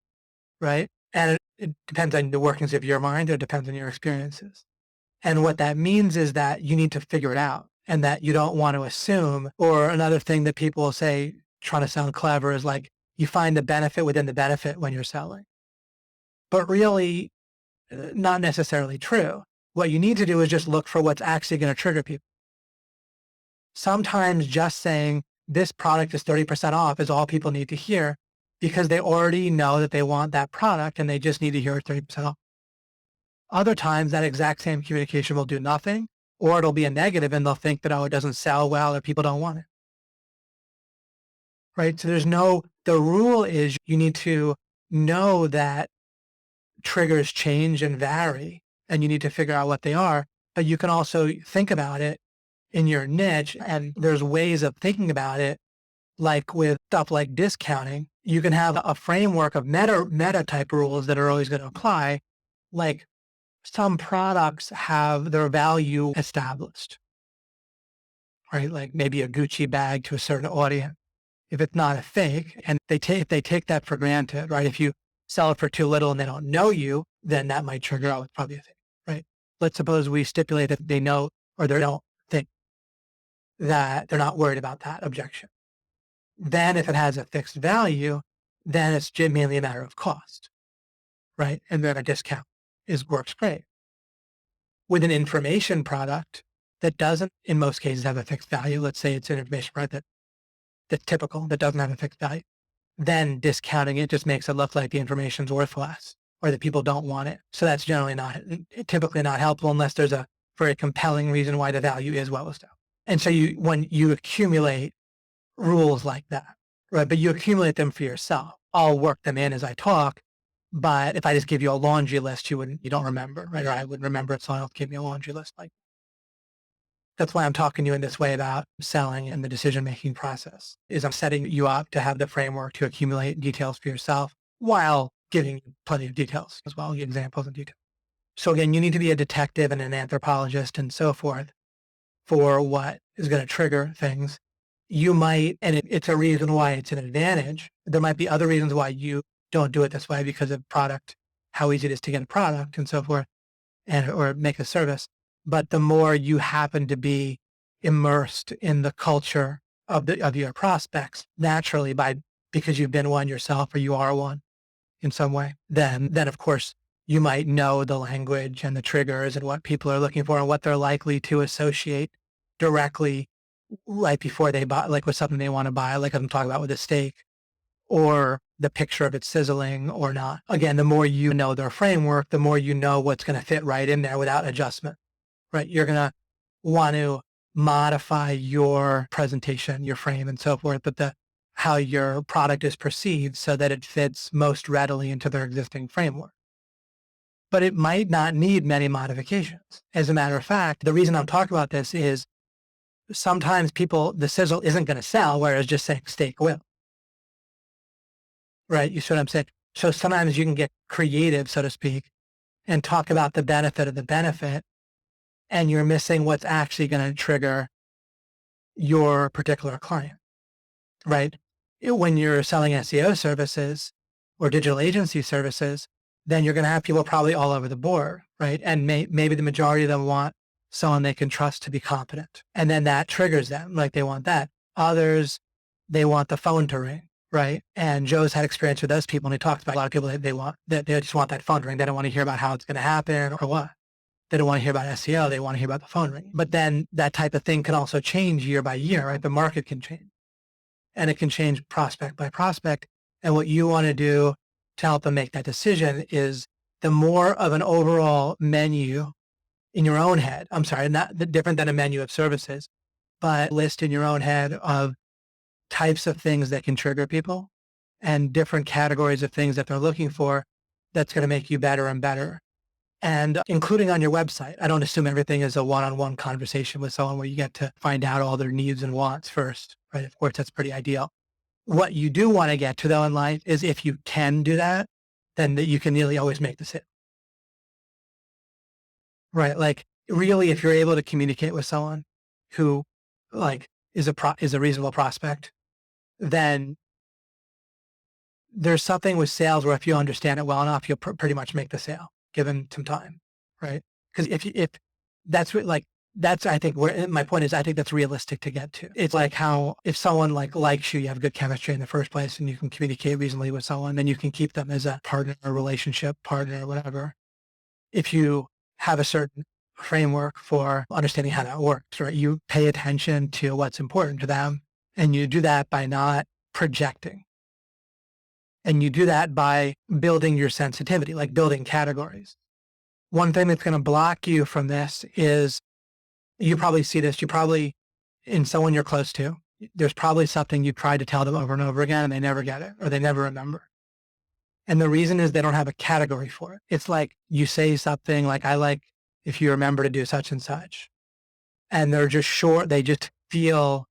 Speaker 1: right? And it depends on the workings of your mind, or it depends on your experiences. And what that means is that you need to figure it out, and that you don't want to assume. Or another thing that people will say, trying to sound clever, is like, you find the benefit within the benefit when you're selling. But really, not necessarily true. What you need to do is just look for what's actually going to trigger people. Sometimes just saying this product is 30% off is all people need to hear, because they already know that they want that product and they just need to hear it's 30% off. Other times that exact same communication will do nothing, or it'll be a negative and they'll think that, oh, it doesn't sell well or people don't want it. Right? So the rule is you need to know that triggers change and vary, and you need to figure out what they are. But you can also think about it in your niche, and there's ways of thinking about it, like with stuff like discounting. You can have a framework of meta type rules that are always going to apply. Like, some products have their value established, right? Like maybe a Gucci bag to a certain audience. If it's not a fake, and if they take that for granted, right? If you sell it for too little and they don't know you, then that might trigger, oh, it's probably a fake, right? Let's suppose we stipulate that they know, or they don't think, that they're not worried about that objection. Then if it has a fixed value, then it's mainly a matter of cost, right? And then a discount works great. With an information product that doesn't, in most cases, have a fixed value, let's say it's an information product that's typical, that doesn't have a fixed value, then discounting it just makes it look like the information's worth less, or that people don't want it. So that's typically not helpful, unless there's a very compelling reason why the value is well established. And so when you accumulate rules like that, right? But you accumulate them for yourself. I'll work them in as I talk. But if I just give you a laundry list, you don't remember, right? Or I wouldn't remember it, so I'll give you a laundry list. Like, that's why I'm talking to you in this way about selling and the decision-making process, is I'm setting you up to have the framework to accumulate details for yourself while giving you plenty of details as well, examples and details. So again, you need to be a detective and an anthropologist and so forth for what is going to trigger things. You might, and it's a reason why it's an advantage. There might be other reasons why you don't do it this way, because of product, how easy it is to get a product and so forth, or make a service. But the more you happen to be immersed in the culture of your prospects, naturally, because you've been one yourself, or you are one in some way, then of course you might know the language and the triggers and what people are looking for and what they're likely to associate directly right before they buy, like with something they want to buy, like I'm talking about with a steak, or the picture of it sizzling or not. Again, the more you know their framework, the more you know what's going to fit right in there without adjustment, right? You're going to want to modify your presentation, your frame and so forth, but how your product is perceived so that it fits most readily into their existing framework. But it might not need many modifications. As a matter of fact, the reason I'm talking about this is sometimes the sizzle isn't going to sell, whereas just saying steak will. Right? You see what I'm saying? So sometimes you can get creative, so to speak, and talk about the benefit of the benefit, and you're missing what's actually going to trigger your particular client, right? When you're selling SEO services or digital agency services, then you're going to have people probably all over the board, right? And maybe the majority of them want someone they can trust to be competent. And then that triggers them, like they want that. Others, they want the phone to ring, right? And Joe's had experience with those people, and he talks about a lot of people they just want that phone to ring. They don't want to hear about how it's going to happen or what. They don't want to hear about SEO. They want to hear about the phone ring. But then that type of thing can also change year by year, right? The market can change, and it can change prospect by prospect. And what you want to do to help them make that decision is the more of an overall menu in your own head. I'm sorry, not different than a menu of services, but list in your own head of types of things that can trigger people and different categories of things that they're looking for that's going to make you better and better. And including on your website. I don't assume everything is a one-on-one conversation with someone where you get to find out all their needs and wants first, right? Of course, that's pretty ideal. What you do want to get to though in life is if you can do that, then that you can nearly always make the sale. Right. Like really, if you're able to communicate with someone who like is a reasonable prospect, then there's something with sales where if you understand it well enough, you'll pretty much make the sale given some time. Right. Because if that's what like, that's, I think where my point is, I think that's realistic to get to. It's like how if someone likes you, you have good chemistry in the first place and you can communicate reasonably with someone, then you can keep them as a partner, a relationship partner, or whatever. If you have a certain framework for understanding how that works, right? You pay attention to what's important to them and you do that by not projecting. And you do that by building your sensitivity, like building categories. One thing that's going to block you from this is you probably see this, you probably, in someone you're close to, there's probably something you tried to tell them over and over again and they never get it or they never remember. And the reason is they don't have a category for it. It's like you say something like, I like if you remember to do such and such. And they're just short, they just feel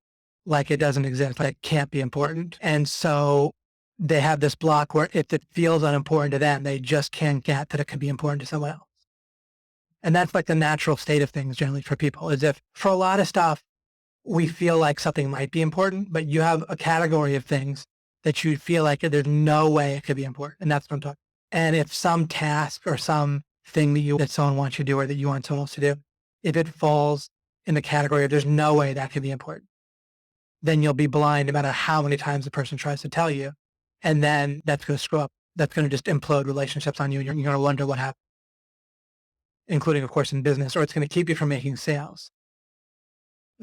Speaker 1: like it doesn't exist, like it can't be important. And so they have this block where if it feels unimportant to them, they just can't get that it can be important to someone else. And that's like the natural state of things generally for people is if for a lot of stuff, we feel like something might be important, but you have a category of things that you feel like there's no way it could be important. And that's what I'm talking. And if some task or some thing that someone wants you to do or that you want someone else to do, if it falls in the category of there's no way that could be important, then you'll be blind no matter how many times the person tries to tell you. And then that's going to screw up. That's going to just implode relationships on you. And you're going to wonder what happened, including, of course, in business, or it's going to keep you from making sales.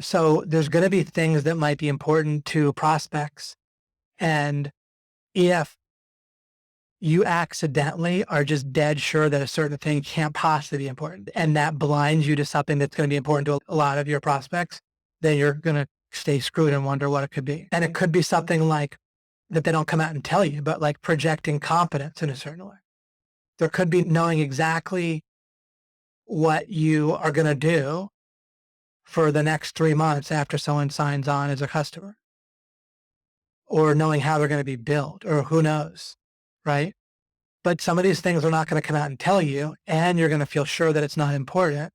Speaker 1: So there's going to be things that might be important to prospects. And if you accidentally are just dead sure that a certain thing can't possibly be important, and that blinds you to something that's going to be important to a lot of your prospects, then you're going to stay screwed and wonder what it could be. And it could be something like that they don't come out and tell you, but like projecting competence in a certain way. There could be knowing exactly what you are going to do for the next 3 months after someone signs on as a customer, or knowing how they're going to be billed, or who knows, right? But some of these things are not going to come out and tell you, and you're going to feel sure that it's not important,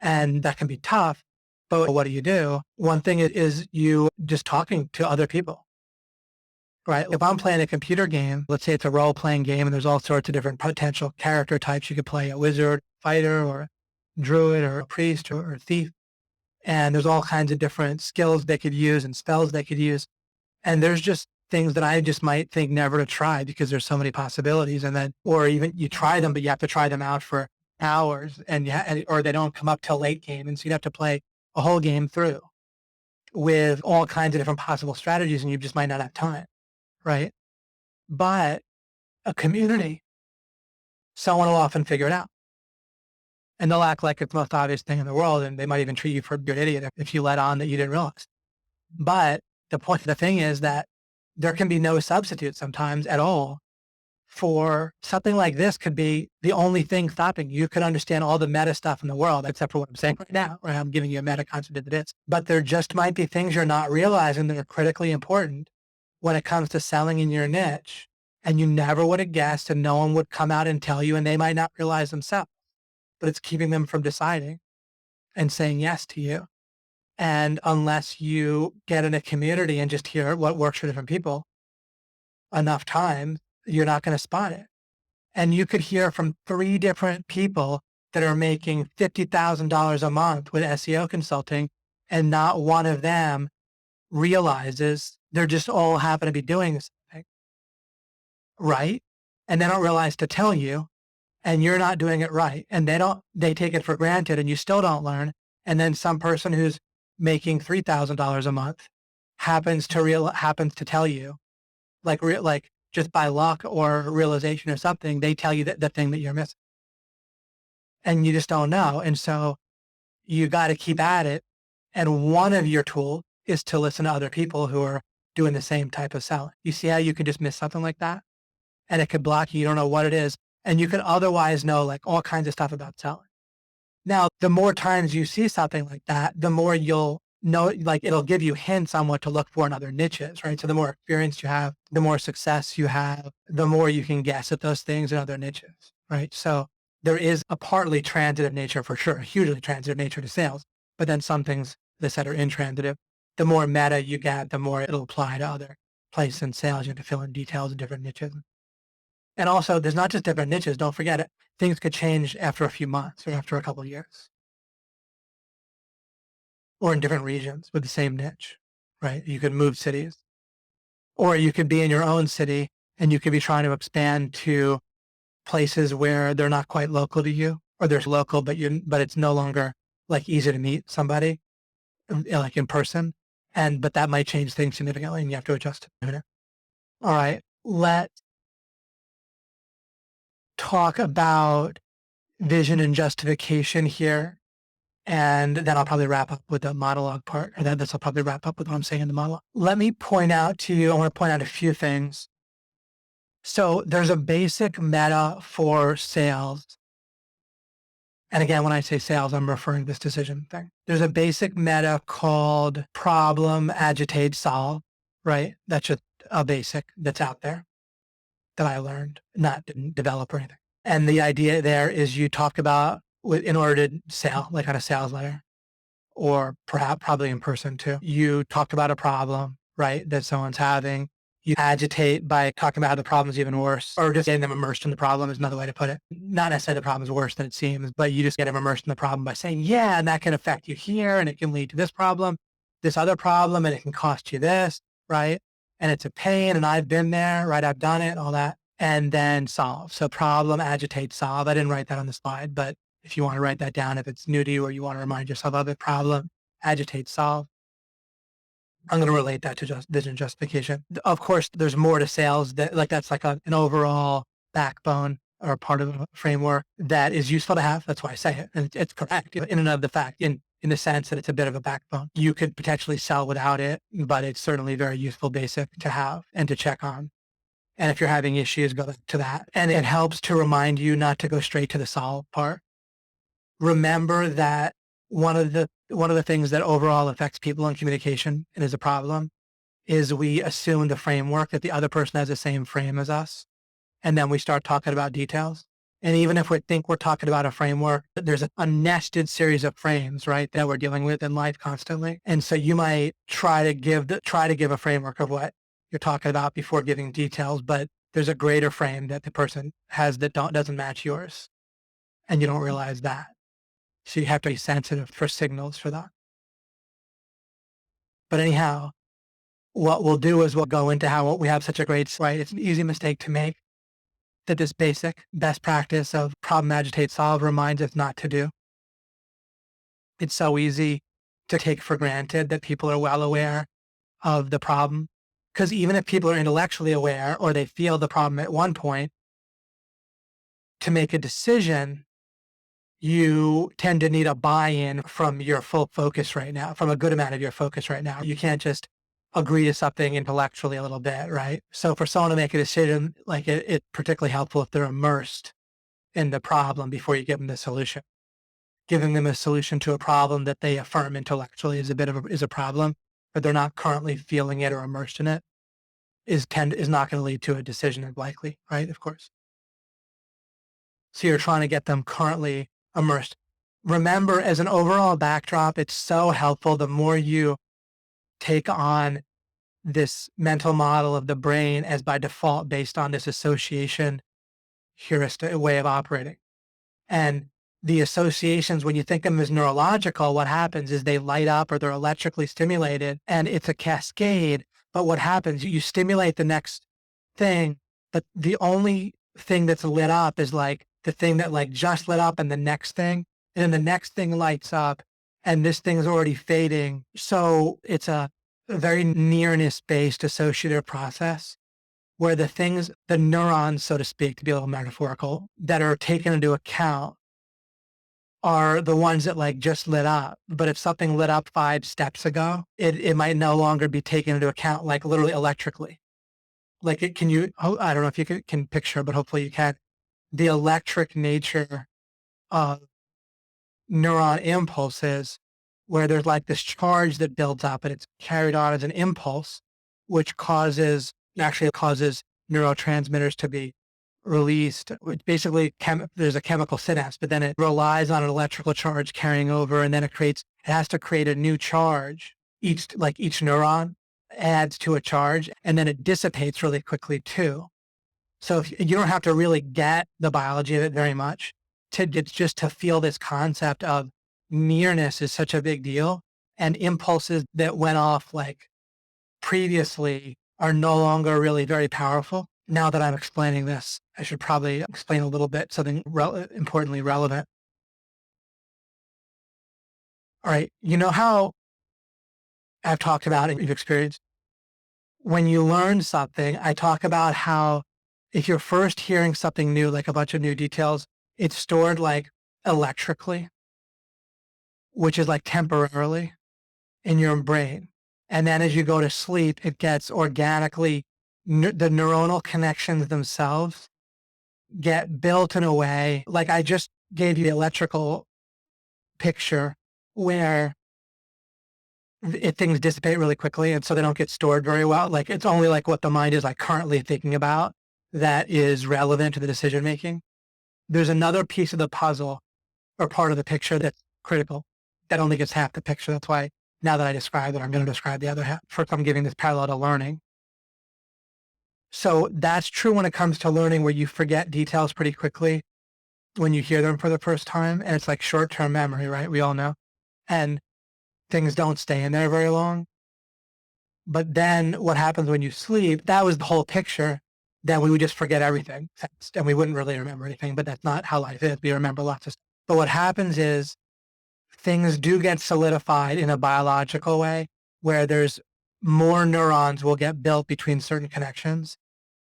Speaker 1: and that can be tough. But what do? One thing is you just talking to other people, right? If I'm playing a computer game, let's say it's a role-playing game, and there's all sorts of different potential character types. You could play a wizard, fighter, or a druid, or a priest, or a thief. And there's all kinds of different skills they could use and spells they could use. And there's just things that I just might think never to try because there's so many possibilities. And then, or even you try them, but you have to try them out for hours or they don't come up till late game. And so you'd have to play a whole game through with all kinds of different possible strategies and you just might not have time. Right. But a community, someone will often figure it out. And they'll act like it's the most obvious thing in the world. And they might even treat you for a good idiot if you let on that you didn't realize. But the thing is that there can be no substitute sometimes at all for something like this could be the only thing stopping you. You could understand all the meta stuff in the world, except for what I'm saying right now, where I'm giving you a meta concept that is. But there just might be things you're not realizing that are critically important when it comes to selling in your niche. And you never would have guessed and no one would come out and tell you, and they might not realize themselves, but it's keeping them from deciding and saying yes to you. And unless you get in a community and just hear what works for different people enough time, you're not going to spot it. And you could hear from 3 different people that are making $50,000 a month with SEO consulting, and not one of them realizes they're just all happen to be doing something, right? And they don't realize to tell you, and you're not doing it right. And they take it for granted and you still don't learn. And then some person who's making $3,000 a month happens to tell you, like just by luck or realization or something, they tell you that the thing that you're missing, and you just don't know. And so you got to keep at it. And one of your tools is to listen to other people who are doing the same type of selling. You see how you could just miss something like that, and it could block you. You don't know what it is, and you could otherwise know like all kinds of stuff about selling. Now, the more times you see something like that, the more you'll know, like it'll give you hints on what to look for in other niches, right? So the more experience you have, the more success you have, the more you can guess at those things in other niches, right? So there is a partly transitive nature for sure, a hugely transitive nature to sales, but then some things that said are intransitive. The more meta you get, the more it'll apply to other places in sales. You have to fill in details in different niches. And also, there's not just different niches. Don't forget it. Things could change after a few months or after a couple of years or in different regions with the same niche, right? You could move cities or you could be in your own city and you could be trying to expand to places where they're not quite local to you or they're local, but it's no longer like easy to meet somebody like in person. But that might change things significantly and you have to adjust to it. All right. Let's talk about vision and justification here. And then I'll probably wrap up with the monologue part, or this will probably wrap up with what I'm saying in the monologue. Let me point out to you, I want to point out a few things. So there's a basic meta for sales. And again, when I say sales, I'm referring to this decision thing. There's a basic meta called problem, agitate, solve, right? That's just a basic that's out there that I learned, didn't develop or anything. And the idea there is you talk about in order to sell, like on a sales letter, or perhaps probably in person too. You talk about a problem, right, that someone's having. You agitate by talking about how the problem is even worse, or just getting them immersed in the problem is another way to put it. Not necessarily the problem is worse than it seems, but you just get them immersed in the problem by saying, yeah, and that can affect you here, and it can lead to this problem, this other problem, and it can cost you this, right? And it's a pain, and I've been there, right? I've done it, all that. And then solve. So problem, agitate, solve. I didn't write that on the slide, but if you want to write that down, if it's new to you or you want to remind yourself of it, problem, agitate, solve. I'm going to relate that to vision justification. Of course, there's more to sales that's like an overall backbone or part of a framework that is useful to have. That's why I say it. And it's correct in and of the fact, in the sense that it's a bit of a backbone. You could potentially sell without it, but it's certainly very useful basic to have and to check on. And if you're having issues, go to that. And it helps to remind you not to go straight to the solve part. Remember that one of the things that overall affects people in communication and is a problem is we assume the framework that the other person has the same frame as us. And then we start talking about details. And even if we think we're talking about a framework, there's a nested series of frames, right, that we're dealing with in life constantly. And so you might try to give a framework of what you're talking about before giving details, but there's a greater frame that the person has that doesn't match yours. And you don't realize that. So you have to be sensitive for signals for that. But anyhow, what we'll do is we'll go into how we have such a great, right? It's an easy mistake to make that this basic best practice of problem, agitate, solve reminds us not to do. It's so easy to take for granted that people are well aware of the problem. Because even if people are intellectually aware or they feel the problem at one point, to make a decision, you tend to need a buy-in from your full focus right now, from a good amount of your focus right now. You can't just agree to something intellectually a little bit, right? So for someone to make a decision, like it's particularly helpful if they're immersed in the problem before you give them the solution. Giving them a solution to a problem that they affirm intellectually is a problem, but they're not currently feeling it or immersed in it is not going to lead to a decision likely, right? Of course. So you're trying to get them currently immersed. Remember, as an overall backdrop, it's so helpful the more you take on this mental model of the brain as by default based on this association heuristic way of operating. And the associations, when you think of them as neurological, what happens is they light up or they're electrically stimulated and it's a cascade. But what happens, you stimulate the next thing, but the only thing that's lit up is like the thing that like just lit up and the next thing, and then the next thing lights up and this thing is already fading. So it's a very nearness-based associative process where the neurons, so to speak, to be a little metaphorical, that are taken into account are the ones that like just lit up. But if something lit up 5 steps ago, it might no longer be taken into account, like literally electrically. Like I don't know if you can picture, but hopefully you can, the electric nature of neuron impulses where there's like this charge that builds up and it's carried on as an impulse, which actually causes neurotransmitters to be released, which basically there's a chemical synapse, but then it relies on an electrical charge carrying over, and then it has to create a new charge. Each neuron adds to a charge, and then it dissipates really quickly too. So if you don't have to really get the biology of it very much it's just to feel this concept of nearness is such a big deal, and impulses that went off like previously are no longer really very powerful. Now that I'm explaining this, I should probably explain a little bit something importantly relevant. All right. You know how I've talked about it, you've experienced when you learn something, I talk about how if you're first hearing something new, like a bunch of new details, it's stored like electrically, which is like temporarily in your brain. And then as you go to sleep, it gets organically, the neuronal connections themselves get built in a way, like I just gave you the electrical picture where things dissipate really quickly and so they don't get stored very well. Like it's only like what the mind is like currently thinking about that is relevant to the decision making. There's another piece of the puzzle or part of the picture that's critical that only gets half the picture. That's why now that I described it, I'm going to describe the other half. First, I'm giving this parallel to learning. So that's true when it comes to learning, where you forget details pretty quickly when you hear them for the first time. And it's like short-term memory, right? We all know. And things don't stay in there very long. But then what happens when you sleep, that was the whole picture. Then we would just forget everything and we wouldn't really remember anything, but that's not how life is. We remember lots of stuff. But what happens is things do get solidified in a biological way where there's more neurons will get built between certain connections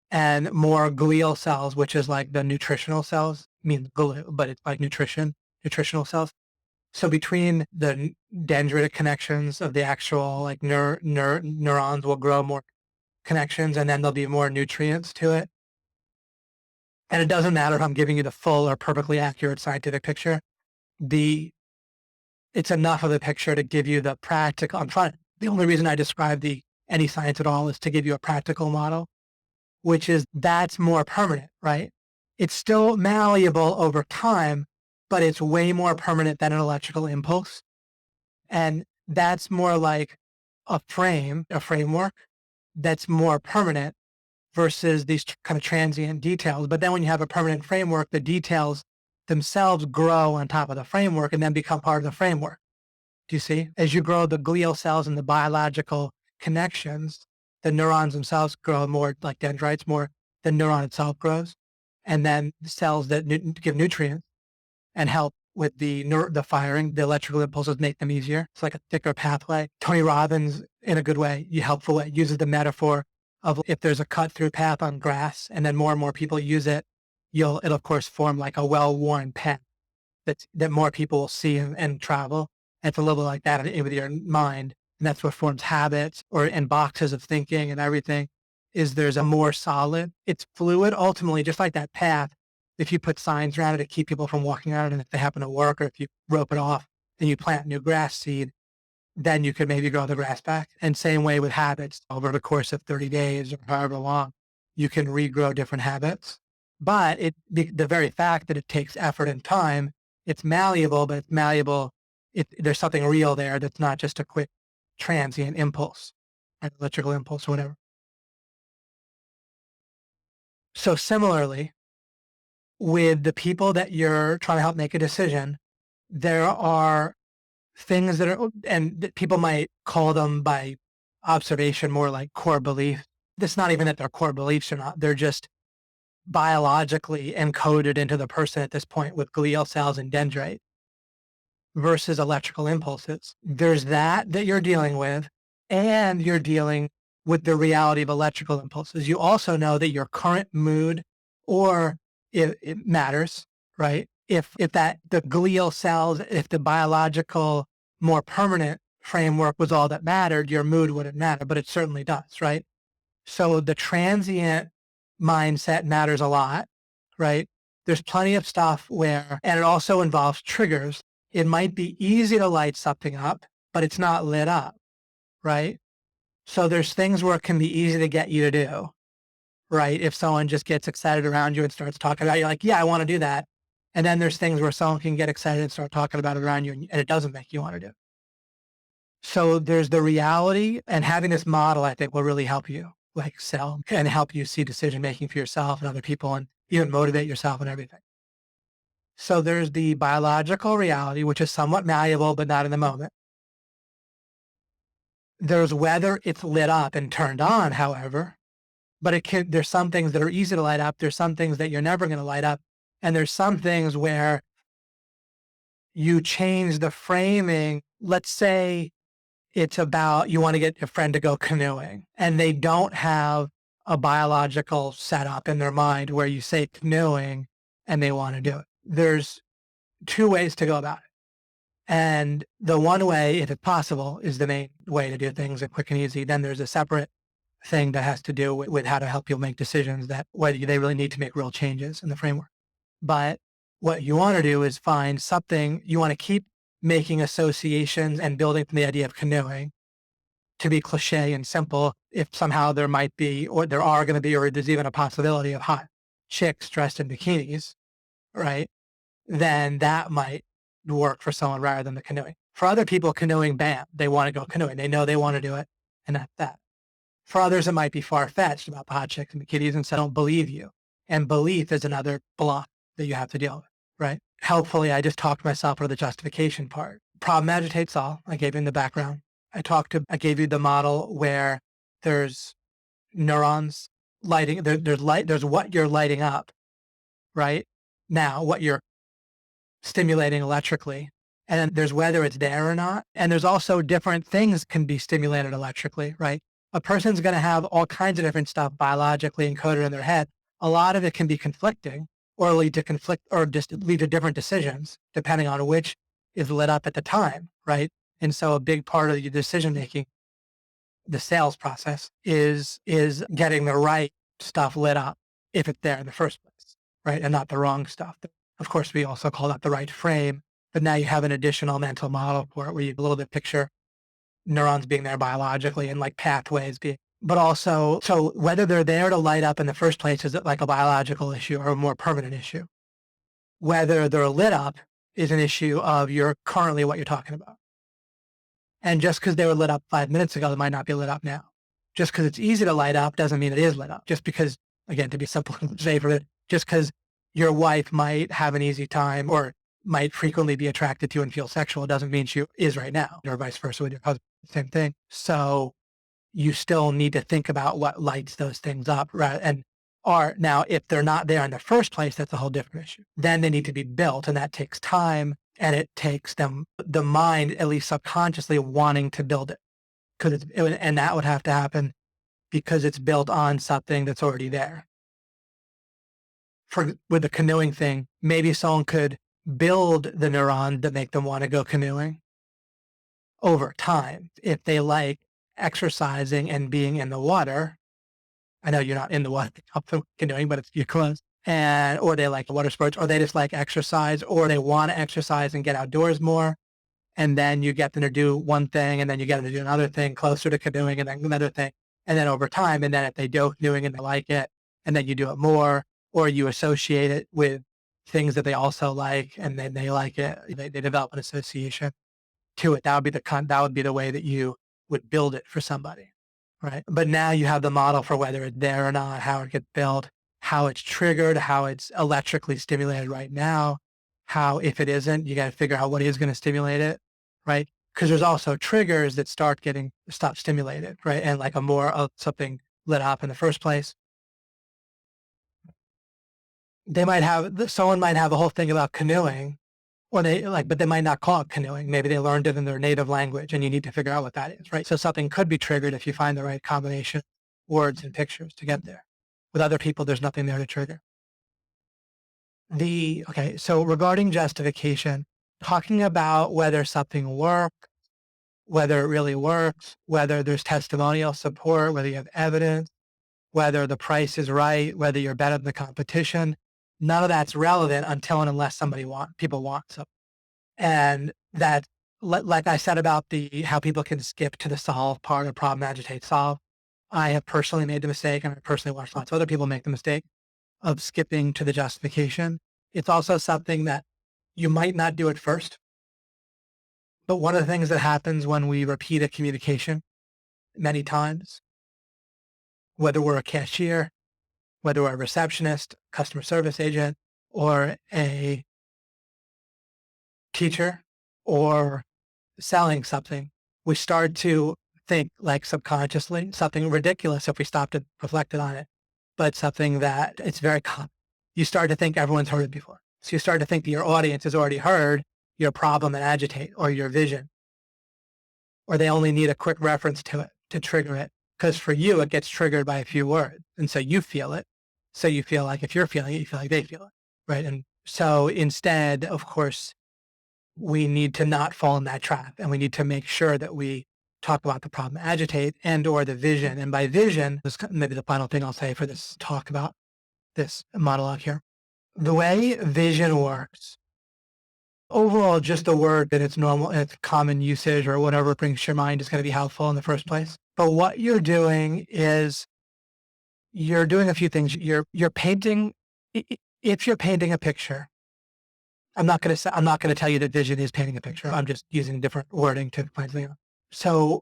Speaker 1: and more glial cells, which is like the nutritional cells, means glue, but it's like nutritional cells. So between the dendritic connections of the actual like neurons will grow more connections, and then there'll be more nutrients to it. And it doesn't matter if I'm giving you the full or perfectly accurate scientific picture. It's enough of a picture to give you the practical. The only reason I describe any science at all is to give you a practical model, which is that's more permanent, right? It's still malleable over time, but it's way more permanent than an electrical impulse. And that's more like a framework that's more permanent versus these kind of transient details. But then when you have a permanent framework, the details themselves grow on top of the framework and then become part of the framework. Do you see? As you grow the glial cells and the biological connections, the neurons themselves grow more like dendrites, more the neuron itself grows. And then the cells that give nutrients and help with the firing, the electrical impulses make them easier. It's like a thicker pathway. Tony Robbins, in a good way, helpful way, uses the metaphor of if there's a cut through path on grass and then more and more people use it, it'll of course form like a well-worn path that more people will see and travel. And it's a little bit like that with your mind. And that's what forms habits and boxes of thinking and everything there's a more solid, it's fluid ultimately, just like that path. If you put signs around it to keep people from walking on it, and if they happen to work, or if you rope it off and you plant new grass seed, then you could maybe grow the grass back. And same way with habits, over the course of 30 days or however long, you can regrow different habits. But the very fact that it takes effort and time, it's malleable, but it's malleable. There's something real there that's not just a quick transient impulse, an electrical impulse or whatever. So similarly, with the people that you're trying to help make a decision, there are things that are, and that people might call them by observation more like core beliefs. It's not even that they're core beliefs or not. They're just biologically encoded into the person at this point with glial cells and dendrites versus electrical impulses. There's that you're dealing with, and you're dealing with the reality of electrical impulses. You also know that your current mood or it matters, right? If the glial cells, if the biological, more permanent framework was all that mattered, your mood wouldn't matter, but it certainly does, right? So the transient mindset matters a lot, right? There's plenty of stuff and it also involves triggers. It might be easy to light something up but it's not lit up, right? So there's things where it can be easy to get you to do, right? If someone just gets excited around you and starts talking about it, you're like, yeah, I want to do that. And then there's things where someone can get excited and start talking about it around you and it doesn't make you want to do it. So there's the reality, and having this model, I think, will really help you like sell and help you see decision making for yourself and other people and even motivate yourself and everything. So there's the biological reality, which is somewhat malleable, but not in the moment. There's whether it's lit up and turned on, however, but there's some things that are easy to light up. There's some things that you're never going to light up. And there's some things where you change the framing. Let's say it's about you want to get your friend to go canoeing and they don't have a biological setup in their mind where you say canoeing and they want to do it. There's two ways to go about it. And the one way, if it's possible, is the main way to do things and quick and easy. Then there's a separate thing that has to do with how to help people make decisions that whether they really need to make real changes in the framework. But what you want to do is find something you want to keep making associations and building from the idea of canoeing to be cliche and simple. If somehow there might be, or there are going to be, or there's even a possibility of hot chicks dressed in bikinis, right? Then that might work for someone rather than the canoeing. For other people, canoeing, bam, they want to go canoeing. They know they want to do it, and that's that. For others, it might be far-fetched about the hot chicks and bikinis, and so I don't believe you. And belief is another block that you have to deal with, right? Helpfully, I just talked myself out of the justification part. Problem agitates all. I gave you the background. I gave you the model where there's neurons lighting, there's what you're lighting up, right? Now, what you're stimulating electrically. And then there's whether it's there or not. And there's also different things can be stimulated electrically, right? A person's going to have all kinds of different stuff biologically encoded in their head. A lot of it can be conflicting or lead to conflict or just lead to different decisions depending on which is lit up at the time, right? And so a big part of your decision making, the sales process is getting the right stuff lit up if it's there in the first place, right? And not the wrong stuff. Of course, we also call that the right frame, but now you have an additional mental model for it where you a little bit picture neurons being there biologically and like pathways being, but also, so whether they're there to light up in the first place, is it like a biological issue or a more permanent issue? Whether they're lit up is an issue of currently what you're talking about. And just because they were lit up 5 minutes ago, they might not be lit up now. Just because it's easy to light up doesn't mean it is lit up. Just because, again, to be simple and safe, just because your wife might have an easy time or might frequently be attracted to and feel sexual doesn't mean she is right now, or vice versa with your husband. Same thing. So you still need to think about what lights those things up, right? And are now, if they're not there in the first place, that's a whole different issue. Then they need to be built, and that takes time, and it takes them, the mind, at least subconsciously, wanting to build it, and that would have to happen because it's built on something that's already there. With the canoeing thing, maybe someone could build the neuron to make them want to go canoeing over time if they like exercising and being in the water. I know you're not in the water canoeing, but you're close. Or they like water sports, or they just like exercise, or they want to exercise and get outdoors more. And then you get them to do one thing, and then you get them to do another thing closer to canoeing, and then another thing. And then over time, and then if they do canoeing and they like it, and then you do it more, or you associate it with things that they also like, and then they like it, they develop an association to it. That would be the way that you would build it for somebody, right? But now you have the model for whether it's there or not, how it gets built, how it's triggered, how it's electrically stimulated right now, how if it isn't, you got to figure out what is going to stimulate it, right? Because there's also triggers that stop stimulated, right? And like something lit up in the first place. Someone might have a whole thing about canoeing, or but they might not call it canoeing. Maybe they learned it in their native language, and you need to figure out what that is, right? So something could be triggered if you find the right combination of words and pictures to get there. With other people, there's nothing there to trigger. So regarding justification, talking about whether something works, whether it really works, whether there's testimonial support, whether you have evidence, whether the price is right, whether you're better than the competition, none of that's relevant until and unless people want something. And that like I said about how people can skip to the solve part of problem, agitate, solve. I have personally made the mistake, and I personally watched lots of other people make the mistake of skipping to the justification. It's also something that you might not do at first, but one of the things that happens when we repeat a communication many times, whether we're a cashier, whether we're a receptionist, customer service agent, or a teacher, or selling something, we start to think, like, subconsciously, something ridiculous if we stopped and reflected on it, but something that it's very common. You start to think everyone's heard it before. So you start to think that your audience has already heard your problem and agitate, or your vision, or they only need a quick reference to it to trigger it. Because for you, it gets triggered by a few words. And so you feel it. So you feel like if you're feeling it, you feel like they feel it. Right. And so instead, of course, we need to not fall in that trap, and we need to make sure that we talk about the problem, agitate, and or the vision. And by vision, this is maybe the final thing I'll say for this talk about this monologue here. The way vision works, overall, just a word that it's normal, it's common usage or whatever brings to your mind is going to be helpful in the first place. But what you're doing is you're doing a few things. You're painting. If you're painting a picture, I'm not going to tell you that vision is painting a picture. I'm just using different wording to explain something. So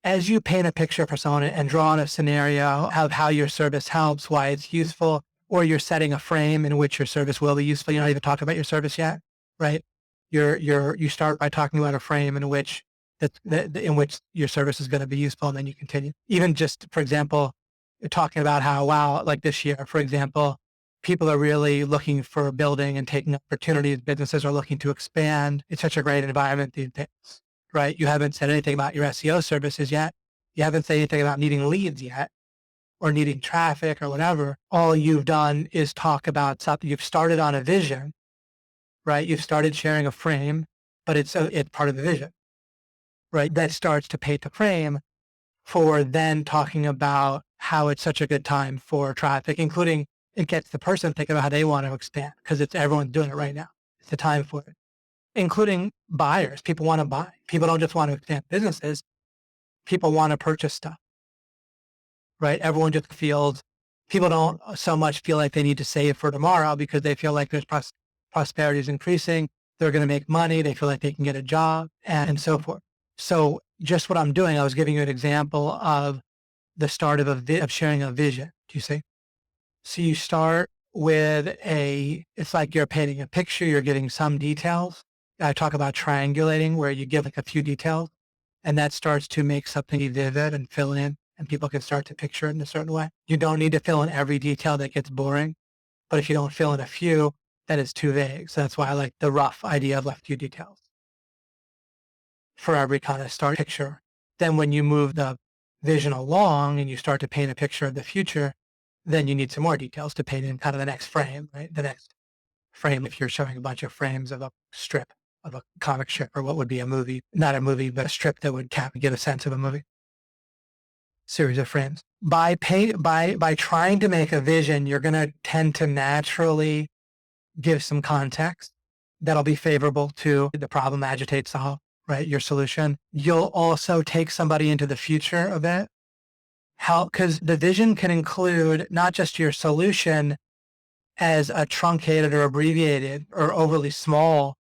Speaker 1: as you paint a picture for someone and draw on a scenario of how your service helps, why it's useful, or you're setting a frame in which your service will be useful. You're not even talking about your service yet, right? You start by talking about a frame in which in which your service is going to be useful, and then you continue. Even just, for example, you're talking about how, wow, like this year, for example, people are really looking for building and taking opportunities. Businesses are looking to expand. It's such a great environment these days, right? You haven't said anything about your SEO services yet. You haven't said anything about needing leads yet, or needing traffic or whatever. All you've done is talk about something. You've started on a vision, right? You've started sharing a frame, but it's part of the vision, right? That starts to paint the frame for then talking about how it's such a good time for traffic, including it gets the person thinking about how they want to expand, because everyone's doing it right now. It's the time for it, including buyers. People want to buy. People don't just want to expand businesses. People want to purchase stuff, right? Everyone just feels, people don't so much feel like they need to save for tomorrow because they feel like there's prosperity is increasing. They're going to make money. They feel like they can get a job and so forth. So just what I'm doing, I was giving you an example of the start of sharing a vision. Do you see? So you start with it's like you're painting a picture, you're getting some details. I talk about triangulating, where you give like a few details, and that starts to make something vivid and fill in, and people can start to picture it in a certain way. You don't need to fill in every detail that gets boring, but if you don't fill in a few, that is too vague. So that's why I like the rough idea of a few details for every kind of start picture. Then when you move the vision along and you start to paint a picture of the future, then you need some more details to paint in kind of the next frame, right? The next frame, if you're showing a bunch of frames of a strip, of a comic strip, or what would be a movie, not a movie, but a strip that would give a sense of a movie, series of frames. By trying to make a vision, you're going to tend to naturally give some context that'll be favorable to the problem, agitate, solve, right? Your solution. You'll also take somebody into the future of it. Because the vision can include not just your solution as a truncated or abbreviated or overly small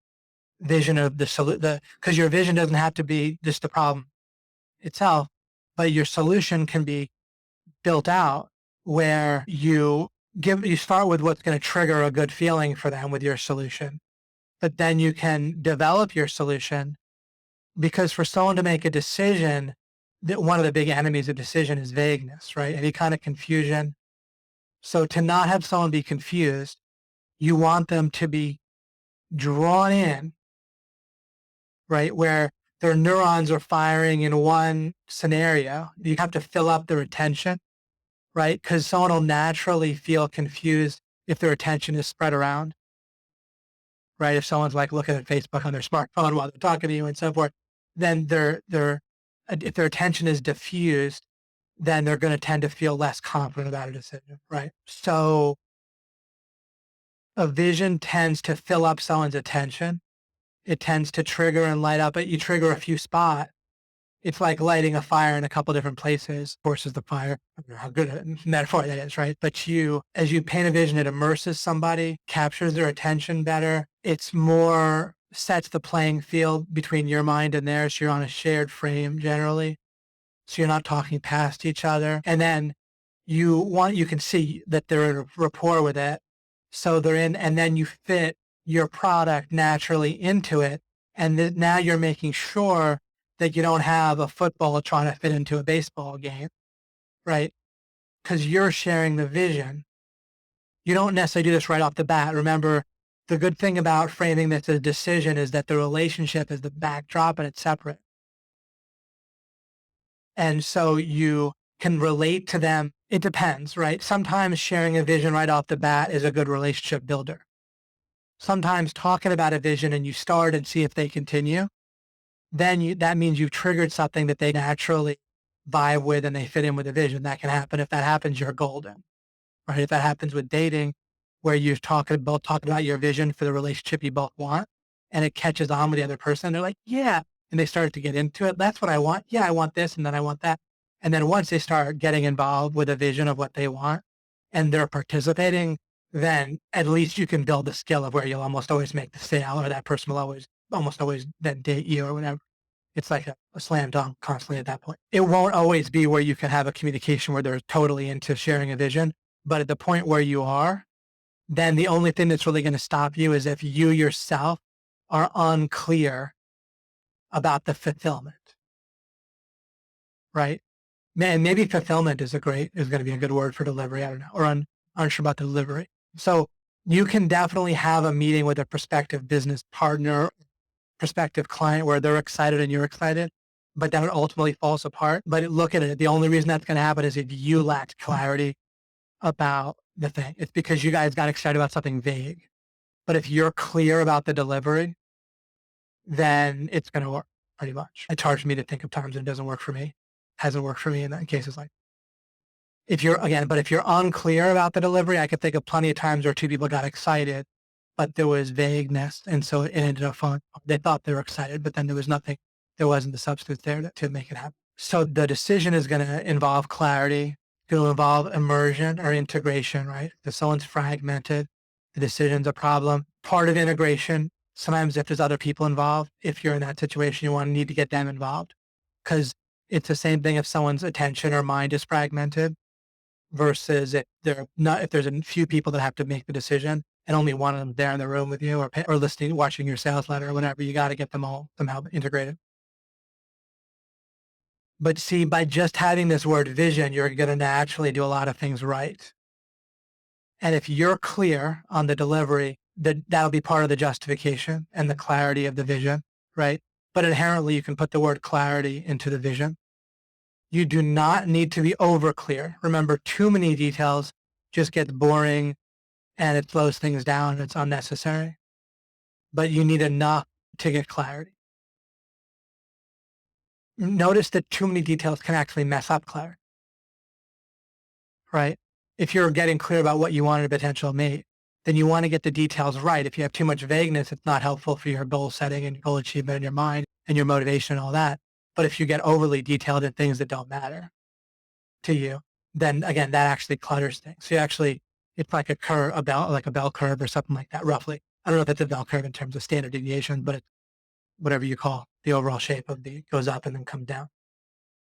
Speaker 1: vision of the solution, because your vision doesn't have to be just the problem itself, but your solution can be built out where you start with what's going to trigger a good feeling for them with your solution, but then you can develop your solution, because for someone to make a decision, that one of the big enemies of decision is vagueness, right? Any kind of confusion. So to not have someone be confused, you want them to be drawn in, right? Where their neurons are firing in one scenario. You have to fill up their attention, right? Because someone will naturally feel confused if their attention is spread around, right? If someone's like looking at Facebook on their smartphone while they're talking to you and so forth, then if their attention is diffused, then they're going to tend to feel less confident about a decision, right? So a vision tends to fill up someone's attention it tends to trigger and light up, but you trigger a few spots. It's like lighting a fire in a couple different places forces the fire. I don't know how good a metaphor that is, right? But as you paint a vision, it immerses somebody, captures their attention better. It's more sets the playing field between your mind and theirs. You're on a shared frame generally. So you're not talking past each other. And then you can see that they're in a rapport with it. So they're in, and then you fit your product naturally into it. And now you're making sure that you don't have a football trying to fit into a baseball game, right? Because you're sharing the vision. You don't necessarily do this right off the bat. Remember, the good thing about framing this as a decision is that the relationship is the backdrop and it's separate. And so you can relate to them. It depends, right? Sometimes sharing a vision right off the bat is a good relationship builder. Sometimes talking about a vision and you start and see if they continue, then that means you've triggered something that they naturally vibe with and they fit in with the vision. That can happen. If that happens, you're golden, right? If that happens with dating, where you're both talking about your vision for the relationship you both want, and it catches on with the other person, they're like, yeah, and they start to get into it. That's what I want. Yeah, I want this, and then I want that. And then once they start getting involved with a vision of what they want, and they're participating, then at least you can build the skill of where you'll almost always make the sale, or that person will almost always then date you or whatever. It's like a slam dunk constantly at that point. It won't always be where you can have a communication where they're totally into sharing a vision, but at the point where you are, then the only thing that's really going to stop you is if you yourself are unclear about the fulfillment, right? Man, maybe fulfillment is going to be a good word for delivery. I don't know, or unsure about the delivery. So you can definitely have a meeting with a prospective business partner, prospective client where they're excited and you're excited, but then it ultimately falls apart. But look at it. The only reason that's going to happen is if you lacked clarity about the thing. It's because you guys got excited about something vague. But if you're clear about the delivery, then it's going to work pretty much. It's hard for me to think of times when it doesn't work for me. Hasn't worked for me in that cases like but if you're unclear about the delivery, I could think of plenty of times where two people got excited, but there was vagueness. And so it ended up falling. They thought they were excited, but then there was nothing. There wasn't the substance there to make it happen. So the decision is going to involve clarity. It'll involve immersion or integration, right? If someone's fragmented, the decision's a problem. Part of integration, sometimes if there's other people involved, if you're in that situation, you need to get them involved. Because it's the same thing if someone's attention or mind is fragmented versus if there's a few people that have to make the decision and only one of them there in the room with you or listening, watching your sales letter or whatever, you got to get them all somehow integrated. But see, by just having this word vision, you're going to naturally do a lot of things right. And if you're clear on the delivery, that'll be part of the justification and the clarity of the vision, right? But inherently, you can put the word clarity into the vision. You do not need to be over clear. Remember, too many details just gets boring and it slows things down and it's unnecessary. But you need enough to get clarity. Notice that too many details can actually mess up clarity, right? If you're getting clear about what you want in a potential mate, then you want to get the details right. If you have too much vagueness, it's not helpful for your goal setting and goal achievement in your mind and your motivation and all that. But if you get overly detailed in things that don't matter to you, then again, that actually clutters things. So it's like like a bell curve or something like that, roughly. I don't know if it's a bell curve in terms of standard deviation, but it's whatever you call the overall shape of goes up and then comes down.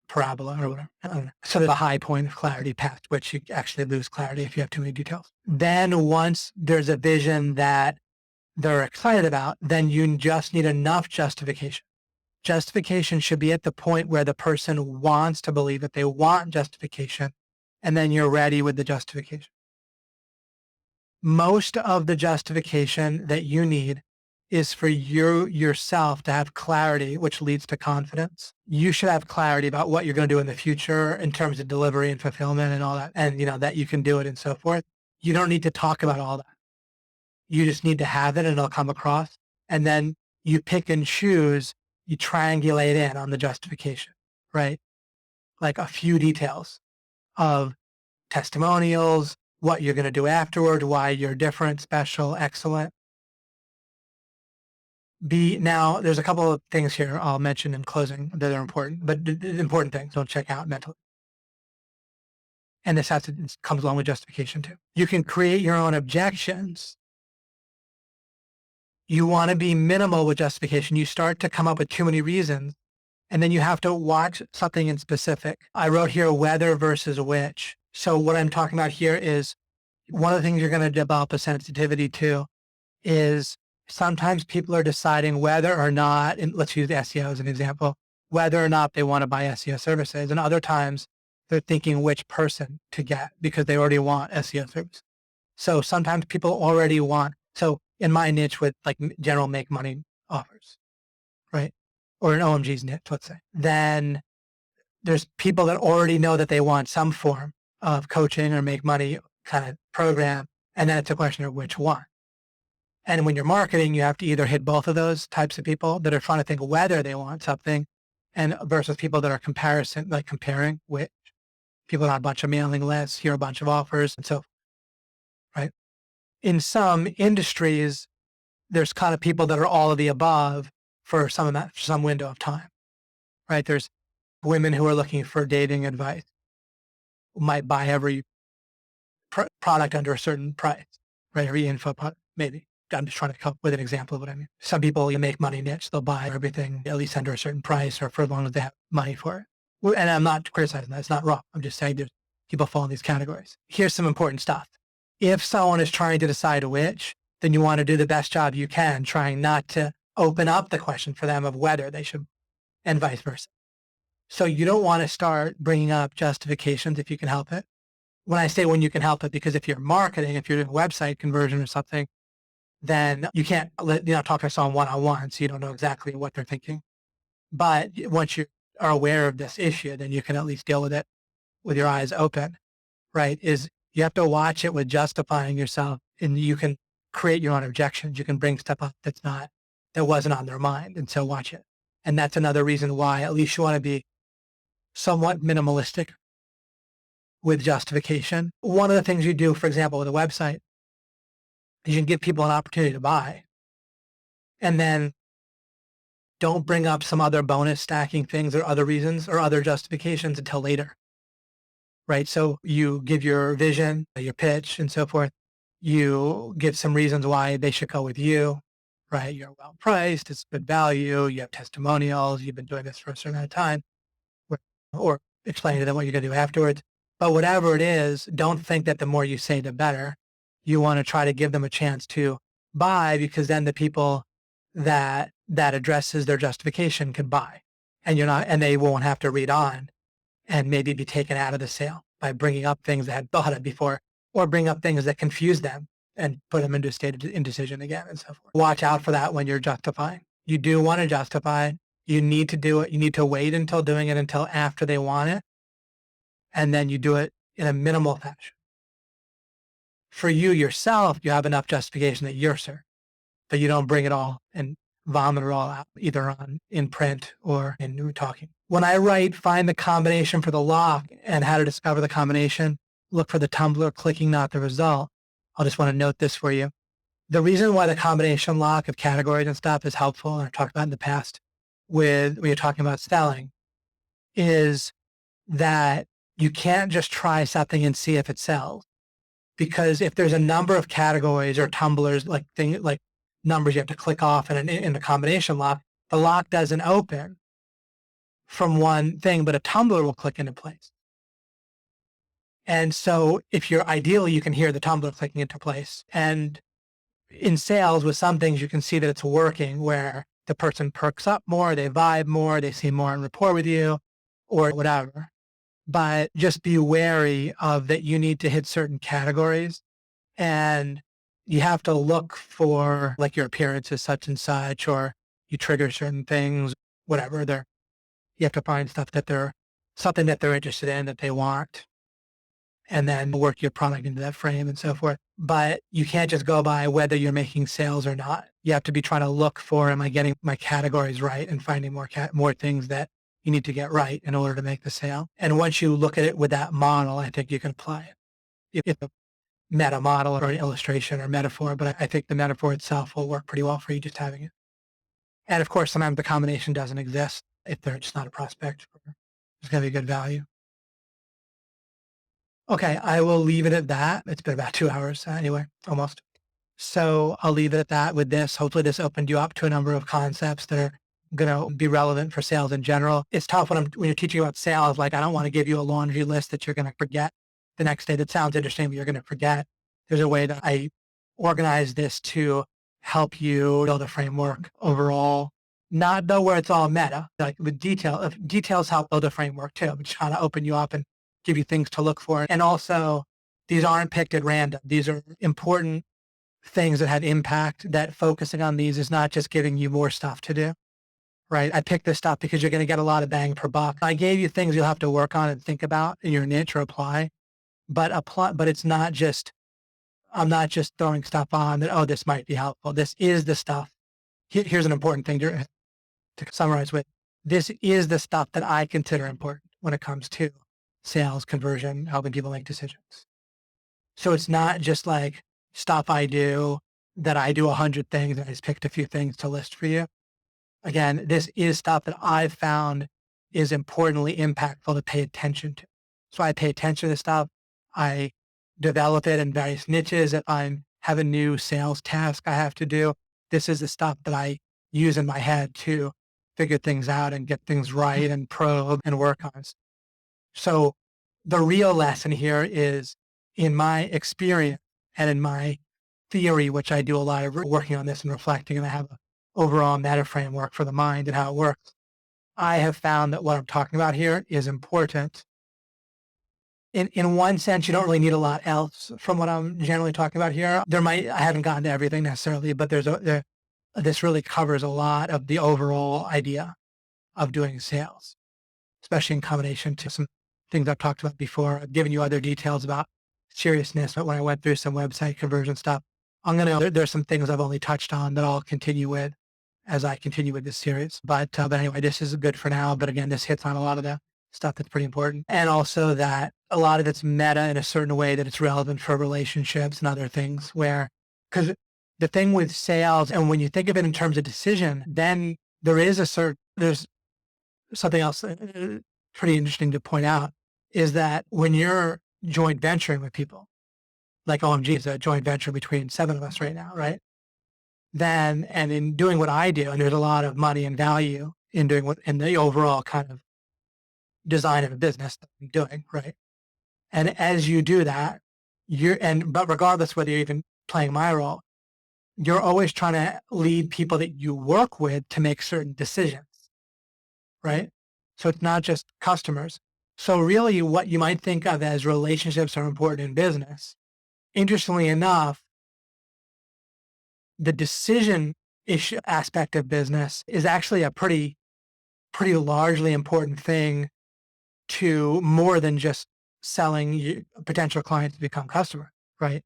Speaker 1: Parabola or whatever. I don't know. So there's a high point of clarity past which you actually lose clarity if you have too many details. Then once there's a vision that they're excited about, then you just need enough justification. Justification should be at the point where the person wants to believe that they want justification, and then you're ready with the justification. Most of the justification that you need is for you yourself to have clarity, which leads to confidence. You should have clarity about what you're going to do in the future in terms of delivery and fulfillment and all that, and that you can do it and so forth. You don't need to talk about all that. You just need to have it and it'll come across. And then you pick and choose, you triangulate in on the justification, right? Like a few details of testimonials, what you're going to do afterward, why you're different, special, excellent. Now, there's a couple of things here I'll mention in closing that are important, but the important things don't check out mentally. And this comes along with justification too. You can create your own objections. You want to be minimal with justification. You start to come up with too many reasons, and then you have to watch something in specific. I wrote here whether versus which. So what I'm talking about here is one of the things you're going to develop a sensitivity to is sometimes people are deciding whether or not, and let's use SEO as an example, whether or not they want to buy SEO services. And other times they're thinking which person to get because they already want SEO service. So sometimes people already want, so in my niche with like general make money offers, right? Or an OMG's niche, let's say, then there's people that already know that they want some form of coaching or make money kind of program. And then it's a question of which one. And when you're marketing, you have to either hit both of those types of people that are trying to think whether they want something and versus people that are comparing which people on a bunch of mailing lists, hear a bunch of offers and so forth, right? In some industries, there's kind of people that are all of the above for some window of time, right? There's women who are looking for dating advice, who might buy every product under a certain price, right? Every info product, maybe. I'm just trying to come up with an example of what I mean. Some people, you make money niche, they'll buy everything at least under a certain price or for as long as they have money for it. And I'm not criticizing that. It's not wrong. I'm just saying there's people fall in these categories. Here's some important stuff. If someone is trying to decide which, then you want to do the best job you can, trying not to open up the question for them of whether they should, and vice versa. So you don't want to start bringing up justifications if you can help it. When I say when you can help it, because if you're marketing, if you're doing website conversion or something, then you can't talk to someone one-on-one, so you don't know exactly what they're thinking. But once you are aware of this issue, then you can at least deal with it with your eyes open, right? Is you have to watch it with justifying yourself, and you can create your own objections. You can bring stuff up that wasn't on their mind, and so watch it. And that's another reason why at least you want to be somewhat minimalistic with justification. One of the things you do, for example, with a website, is you can give people an opportunity to buy, and then don't bring up some other bonus stacking things or other reasons or other justifications until later, right? So you give your vision, your pitch, and so forth. You give some reasons why they should go with you, right? You're well priced, it's good value, you have testimonials, you've been doing this for a certain amount of time, or explain to them what you're going to do afterwards. But whatever it is, don't think that the more you say, the better. You want to try to give them a chance to buy, because then the people that addresses their justification can buy, and they won't have to read on and maybe be taken out of the sale by bringing up things that had thought of before, or bring up things that confuse them and put them into a state of indecision again and so forth. Watch out for that when you're justifying. You do want to justify. You need to do it. You need to wait until doing it until after they want it. And then you do it in a minimal fashion. For you yourself, you have enough justification that you're certain, but you don't bring it all and vomit it all out, either in print or in new talking. When I write, find the combination for the lock and how to discover the combination, look for the tumbler clicking, not the result. I'll just want to note this for you. The reason why the combination lock of categories and stuff is helpful, and I've talked about in the past when you're talking about selling, is that you can't just try something and see if it sells. Because if there's a number of categories or tumblers, like numbers you have to click off in the combination lock, the lock doesn't open from one thing, but a tumbler will click into place. And so if you're ideally, you can hear the tumbler clicking into place. And in sales with some things, you can see that it's working, where the person perks up more, they vibe more, they seem more in rapport with you or whatever. But just be wary of that. You need to hit certain categories, and you have to look for, like, your appearance is such and such, or you trigger certain things, whatever. You have to find something that they're interested in, that they want, and then work your product into that frame and so forth. But you can't just go by whether you're making sales or not. You have to be trying to look for, am I getting my categories right, and finding more things that you need to get right in order to make the sale. And once you look at it with that model, I think you can apply it. It's a meta model or an illustration or metaphor, but I think the metaphor itself will work pretty well for you just having it. And of course, sometimes the combination doesn't exist if they're just not a prospect. It's going to be good value. Okay, I will leave it at that. It's been about 2 hours anyway, almost. So I'll leave it at that with this. Hopefully this opened you up to a number of concepts that are going to be relevant for sales in general. It's tough when you're teaching about sales. Like, I don't want to give you a laundry list that you're going to forget the next day. That sounds interesting, but you're going to forget. There's a way that I organize this to help you build a framework overall. Not though where it's all meta, like with details help build a framework too, but trying to open you up and give you things to look for. And also, these aren't picked at random. These are important things that have impact, that focusing on these is not just giving you more stuff to do, right? I picked this stuff because you're going to get a lot of bang per buck. I gave you things you'll have to work on and think about in your niche or but it's not just, I'm not just throwing stuff on that, oh, this might be helpful. This is the stuff. Here's an important thing to summarize with. This is the stuff that I consider important when it comes to sales, conversion, helping people make decisions. So it's not just like stuff I do that I do 100 things and I just picked a few things to list for you. Again, this is stuff that I've found is importantly impactful to pay attention to. So I pay attention to this stuff. I develop it in various niches. If I have a new sales task I have to do, this is the stuff that I use in my head to figure things out and get things right and probe and work on. So the real lesson here is, in my experience and in my theory, which I do a lot of working on this and reflecting, and I have an overall meta framework for the mind and how it works. I have found that what I'm talking about here is important. In one sense, you don't really need a lot else from what I'm generally talking about here. I haven't gotten to everything necessarily, but this really covers a lot of the overall idea of doing sales, especially in combination to some things I've talked about before. I've given you other details about seriousness, but when I went through some website conversion stuff, there's some things I've only touched on that I'll continue with as I continue with this series. But anyway, this is good for now. But again, this hits on a lot of the stuff that's pretty important. And also that a lot of it's meta in a certain way that it's relevant for relationships and other things because the thing with sales, and when you think of it in terms of decision, then there's something else pretty interesting to point out is that when you're joint venturing with people, like OMG is a joint venture between 7 of us right now, right? And in doing what I do, and there's a lot of money and value in doing in the overall kind of design of a business that I'm doing, right? And as you do that, but regardless whether you're even playing my role, you're always trying to lead people that you work with to make certain decisions, right? So it's not just customers. So really what you might think of as relationships are important in business, interestingly enough, the decision issue aspect of business is actually a pretty largely important thing to more than just selling potential clients to become customers, right?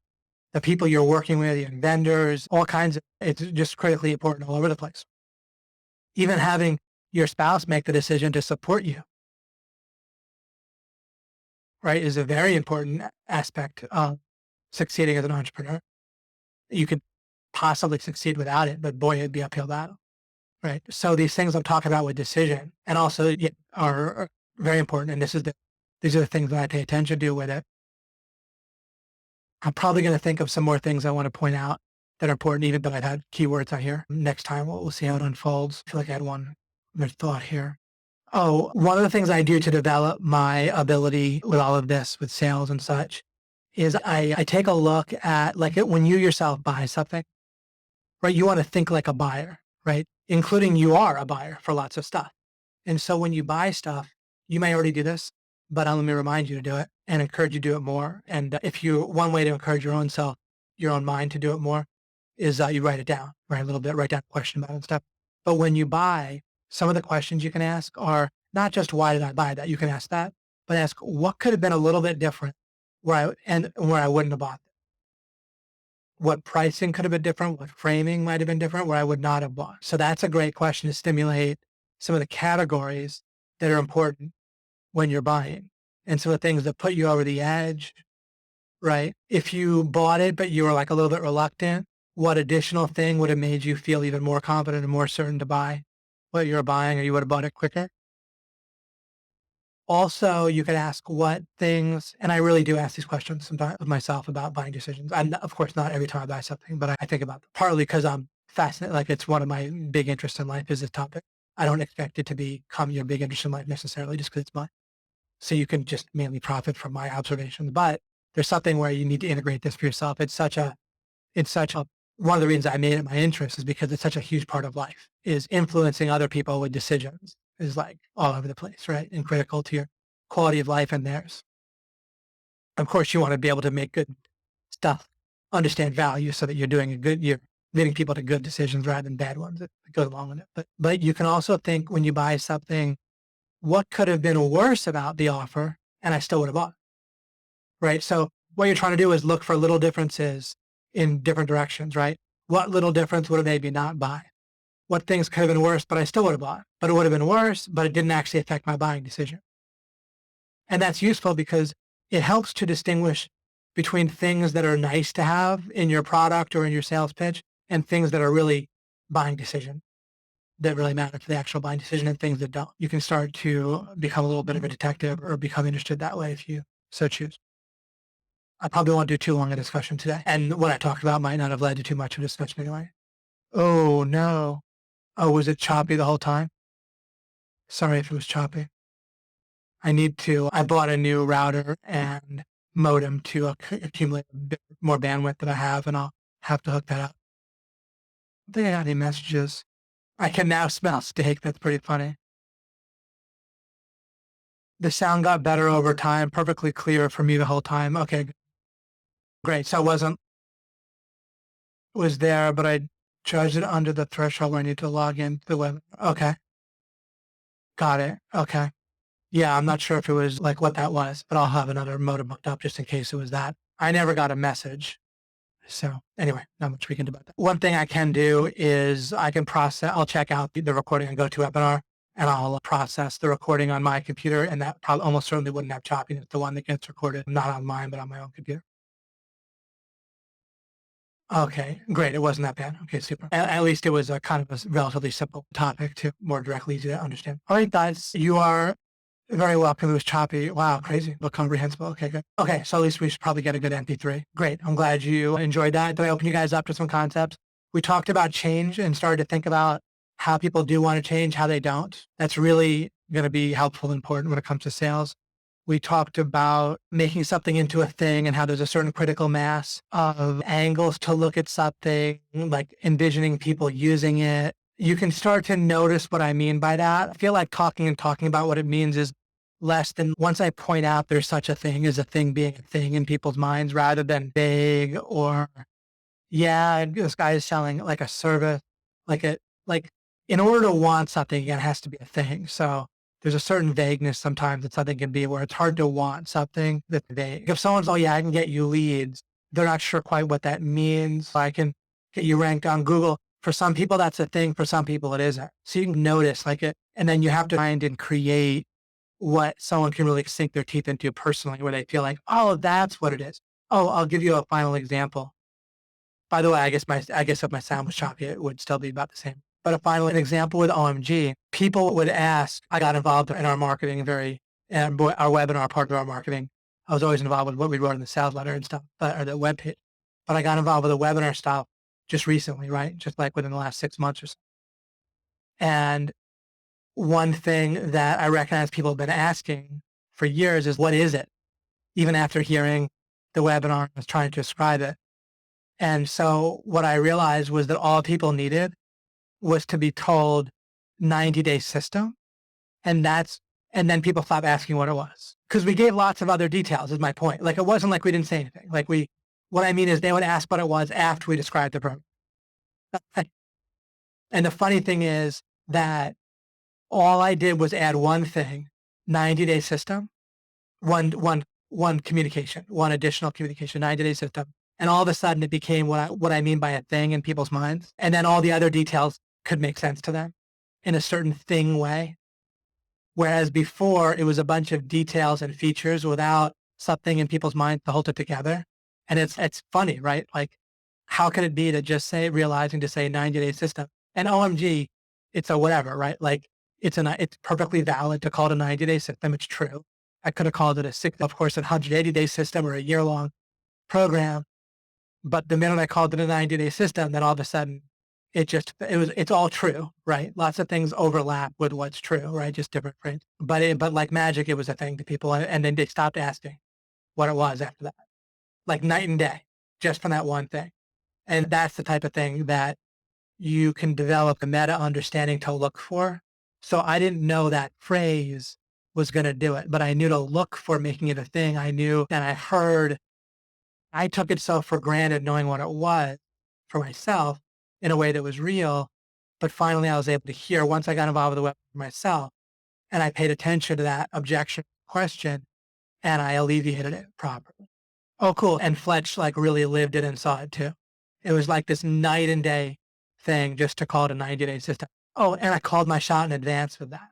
Speaker 1: The people you're working with, your vendors, all kinds of, it's just critically important all over the place. Even having your spouse make the decision to support you, right, is a very important aspect of succeeding as an entrepreneur. You could possibly succeed without it, but boy, it'd be uphill battle, right? So these things I'm talking about with decision and also are very important. And these are the things that I pay attention to with it. I'm probably going to think of some more things I want to point out that are important, even though I've had keywords out here. Next time, we'll see how it unfolds. I feel like I had one other thought here. Oh, one of the things I do to develop my ability with all of this, with sales and such, is I take a look at, like, when you yourself buy something, right? You want to think like a buyer, right? Including you are a buyer for lots of stuff. And so when you buy stuff, you may already do this, but let me remind you to do it and encourage you to do it more. And one way to encourage your own self, your own mind to do it more is you write it down, write a little bit, write down a question about it and stuff. But when you buy, some of the questions you can ask are not just why did I buy that? You can ask that, but ask what could have been a little bit different where I wouldn't have bought it. What pricing could have been different? What framing might have been different where I would not have bought? So that's a great question to stimulate some of the categories that are important when you're buying. And some of the things that put you over the edge, right? If you bought it, but you were like a little bit reluctant, what additional thing would have made you feel even more confident and more certain to buy what you're buying, or you would have bought it quicker? Also, you could ask what things, and I really do ask these questions sometimes of myself about buying decisions. And of course, not every time I buy something, but I think about them partly because I'm fascinated. Like it's one of my big interests in life is this topic. I don't expect it to become your big interest in life necessarily just because it's mine. So you can just mainly profit from my observations. But there's something where you need to integrate this for yourself. It's such a one of the reasons I made it my interest is because it's such a huge part of life is influencing other people with decisions is like all over the place, right? And critical to your quality of life and theirs. Of course, you want to be able to make good stuff, understand value so that you're leading people to good decisions rather than bad ones that goes along with it. But you can also think when you buy something, what could have been worse about the offer and I still would have bought, right? So what you're trying to do is look for little differences in different directions, right? What little difference would have made me not buy? What things could have been worse, but I still would have bought? But it would have been worse, but it didn't actually affect my buying decision. And that's useful because it helps to distinguish between things that are nice to have in your product or in your sales pitch and things that are really buying decision that really matter to the actual buying decision and things that don't. You can start to become a little bit of a detective or become interested that way if you so choose. I probably won't do too long a discussion today. And what I talked about might not have led to too much of a discussion anyway. Oh, no. Oh, was it choppy the whole time? Sorry if it was choppy. I bought a new router and modem to accumulate a bit more bandwidth that I have, and I'll have to hook that up. I think I got any messages. I can now smell steak. That's pretty funny. The sound got better over time, perfectly clear for me the whole time. Okay, great. So it was there, but I judged it under the threshold where I need to log in to the web. Okay, got it. Okay. Yeah, I'm not sure if it was like what that was, but I'll have another modem hooked up just in case it was that. I never got a message. So anyway, not much we can do about that. One thing I can do is I'll check out the recording on GoToWebinar and I'll process the recording on my computer. And that probably almost certainly wouldn't have choppiness, the one that gets recorded, not on mine, but on my own computer. Okay, great. It wasn't that bad. Okay, super. At least it was a kind of a relatively simple topic to more directly easy to understand. All right, guys, you are very welcome. It was choppy. Wow, crazy, but comprehensible. Okay, good. Okay, so at least we should probably get a good MP3. Great. I'm glad you enjoyed that. Did I open you guys up to some concepts? We talked about change and started to think about how people do want to change, how they don't. That's really going to be helpful and important when it comes to sales. We talked about making something into a thing and how there's a certain critical mass of angles to look at something, like envisioning people using it. You can start to notice what I mean by that. I feel like talking about what it means is less than once I point out there's such a thing as a thing being a thing in people's minds rather than vague or yeah, this guy is selling like a service, like in order to want something, it has to be a thing. So there's a certain vagueness sometimes that something can be where it's hard to want something that's vague. If someone's, oh yeah, I can get you leads, they're not sure quite what that means. I can get you ranked on Google. For some people, that's a thing. For some people, it isn't. So you can notice like it, and then you have to find and create what someone can really sink their teeth into personally, where they feel like, oh, that's what it is. Oh, I'll give you a final example. By the way, I guess if my sound was choppy, it would still be about the same. But an example with OMG, people would ask, I got involved in our marketing our webinar part of our marketing. I was always involved with what we wrote in the sales letter and stuff, or the webpage. But I got involved with the webinar stuff just recently, right? Just like within the last 6 months or so. And one thing that I recognize people have been asking for years is, what is it? Even after hearing the webinar, I was trying to describe it. And so what I realized was that all people needed was to be told 90-day system. And then people stopped asking what it was. Because we gave lots of other details is my point. Like it wasn't like we didn't say anything. What I mean is they would ask what it was after we described the program. And the funny thing is that all I did was add one thing, 90-day system, one communication, one additional communication, 90-day system. And all of a sudden it became what I mean by a thing in people's minds. And then all the other details could make sense to them in a certain thing way. Whereas before it was a bunch of details and features without something in people's minds to hold it together. And it's funny, right? Like how can it be to just say, realizing to say 90-day system and OMG, it's a whatever, right? Like it's perfectly valid to call it a 90-day system. It's true. I could have called it of course, a 180-day system or a year-long program. But the minute I called it a 90-day system, then all of a sudden it's all true, right? Lots of things overlap with what's true, right? Just different frames. But like magic, it was a thing to people. And then they stopped asking what it was after that, like night and day, just from that one thing. And that's the type of thing that you can develop a meta understanding to look for. So I didn't know that phrase was going to do it, but I knew to look for making it a thing. I knew and I took it so for granted knowing what it was for myself in a way that was real. But finally I was able to hear once I got involved with the web for myself and I paid attention to that objection question and I alleviated it properly. Oh, cool. And Fletch like really lived it and saw it too. It was like this night and day thing just to call it a 90-day system. Oh, and I called my shot in advance with that.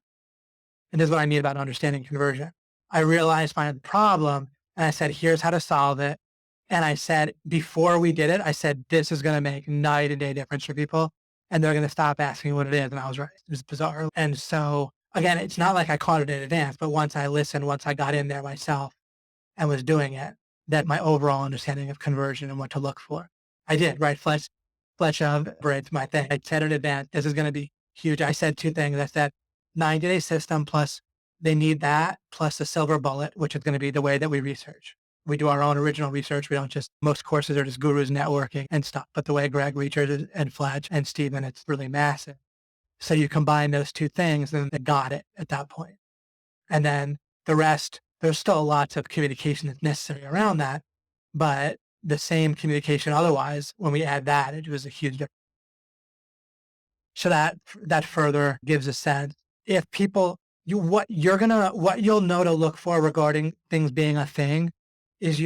Speaker 1: And this is what I mean about understanding conversion. I realized my problem and I said, here's how to solve it. And I said, before we did it, I said, this is going to make night and day difference for people. And they're going to stop asking what it is. And I was right. It was bizarre. And so again, it's not like I caught it in advance, but once I listened, once I got in there myself and was doing it, that my overall understanding of conversion and what to look for. I did, right? Fletch of it's my thing. I said in advance, this is going to be huge. I said two things. I said 90-day system plus they need that plus the silver bullet, which is going to be the way that we research. We do our own original research. We don't just, most courses are just gurus networking and stuff. But the way Greg researches and Fletch and Stephen, it's really massive. So you combine those two things and they got it at that point. And then the rest, there's still lots of communication that's necessary around that. But the same communication otherwise, when we add that, it was a huge difference. So that further gives a sense. If people, what you'll know to look for regarding things being a thing is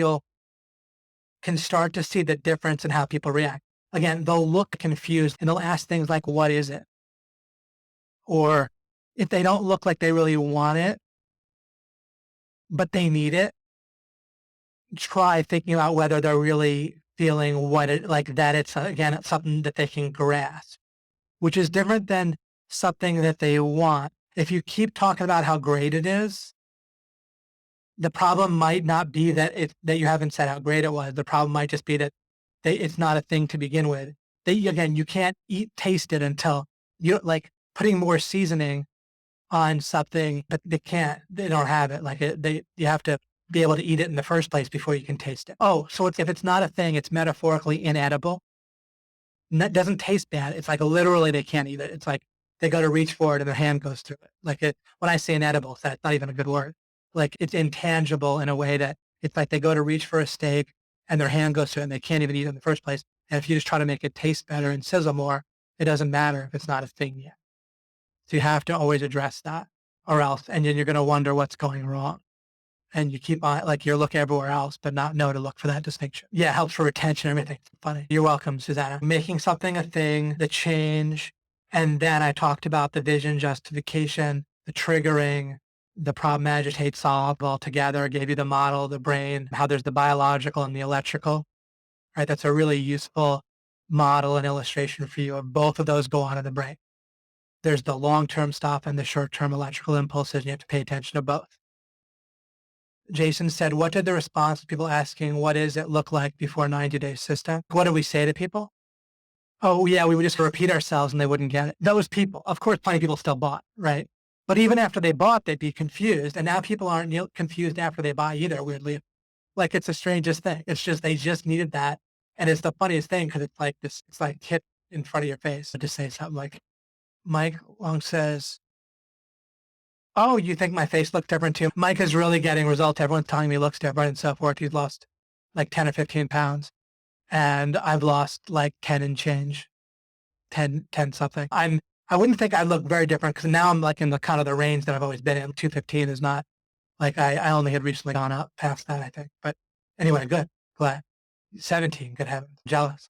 Speaker 1: can start to see the difference in how people react. Again, they'll look confused and they'll ask things like, what is it? Or if they don't look like they really want it, but they need it, try thinking about whether they're really feeling like that it's, again, it's something that they can grasp, which is different than something that they want. If you keep talking about how great it is, the problem might not be that you haven't said how great it was. The problem might just be that it's not a thing to begin with. Again, you can't taste it until you're like putting more seasoning on something, but they don't have it. Like you have to be able to eat it in the first place before you can taste it. Oh, so if it's not a thing, it's metaphorically inedible. It doesn't taste bad. It's like literally they can't eat it. It's like they go to reach for it and their hand goes through it. Like when I say inedible, that's not even a good word. Like it's intangible in a way that it's like they go to reach for a steak and their hand goes through it and they can't even eat it in the first place. And if you just try to make it taste better and sizzle more, it doesn't matter if it's not a thing yet. So you have to always address that or else, and then you're going to wonder what's going wrong. And you keep on, like you're looking everywhere else, but not know to look for that distinction. Yeah, it helps for retention and everything. It's funny. You're welcome, Susanna. Making something a thing, the change. And then I talked about the vision justification, the triggering, the problem agitate solve all together. I gave you the model, the brain, how there's the biological and the electrical, right? That's a really useful model and illustration for you of both of those go on in the brain. There's the long-term stuff and the short-term electrical impulses. And you have to pay attention to both. Jason said, what did the response to people asking, what does it look like before 90-day system? What did we say to people? Oh, yeah, we would just repeat ourselves and they wouldn't get it. Those people, of course, plenty of people still bought, right? But even after they bought, they'd be confused. And now people aren't confused after they buy either, weirdly. Like it's the strangest thing. It's just, they just needed that. And it's the funniest thing because it's like this, it's like hit in front of your face to say something like, Mike Long says, oh, you think my face looks different too? Mike is really getting results. Everyone's telling me he looks different and so forth. He's lost like 10 or 15 pounds. And I've lost like 10 and change, 10 something. I wouldn't think I look very different because now I'm like in the kind of the range that I've always been in. 215 is not like I only had recently gone up past that, I think. But anyway, good. Glad. 17, good heavens. Jealous.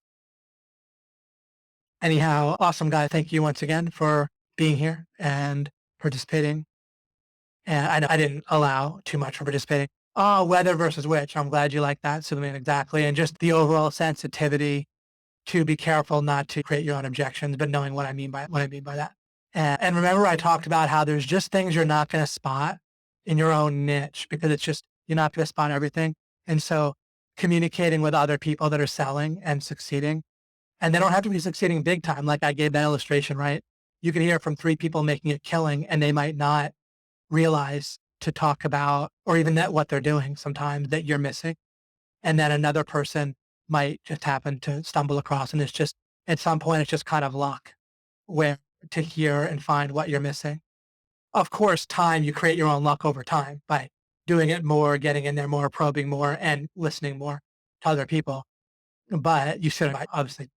Speaker 1: Anyhow, awesome guy. Thank you once again for being here and participating. And I didn't allow too much for participating. Oh, whether versus which. I'm glad you like that, Suleiman, exactly. And just the overall sensitivity to be careful not to create your own objections, but knowing what I mean by that. And remember, I talked about how there's just things you're not going to spot in your own niche because it's just you're not going to spot everything. And so, communicating with other people that are selling and succeeding, and they don't have to be succeeding big time. Like I gave that illustration, right? You can hear from 3 people making a killing, and they might not realize to talk about, or even that what they're doing sometimes that you're missing. And then another person might just happen to stumble across. And it's just, at some point, it's just kind of luck where to hear and find what you're missing. Of course, time, you create your own luck over time by doing it more, getting in there more, probing more, and listening more to other people. But you should obviously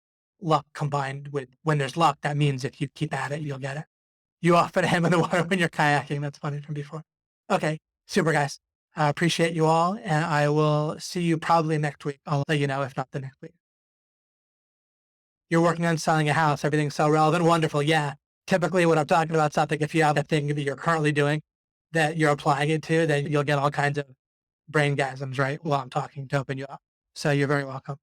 Speaker 1: luck combined with when there's luck, that means if you keep at it, you'll get it. You off at a ham in the water when you're kayaking. That's funny from before. Okay, super guys. I appreciate you all, and I will see you probably next week. I'll let you know if not the next week. You're working on selling a house. Everything's so relevant. Wonderful. Yeah. Typically, when I'm talking about something, if you have a thing that you're currently doing that you're applying it to, then you'll get all kinds of brain gasms, right? While I'm talking to open you up. So you're very welcome.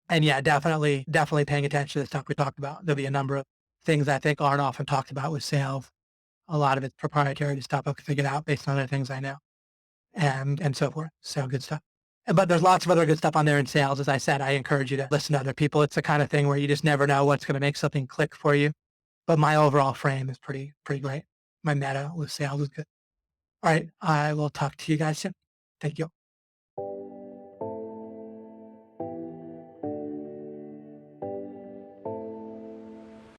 Speaker 1: And yeah, definitely paying attention to the stuff we talked about. There'll be a number of things I think aren't often talked about with sales. A lot of it's proprietary stuff I can figure out based on the things I know and so forth. So good stuff. But there's lots of other good stuff on there in sales. As I said, I encourage you to listen to other people. It's the kind of thing where you just never know what's going to make something click for you. But my overall frame is pretty great. My meta with sales is good. All right. I will talk to you guys soon. Thank you.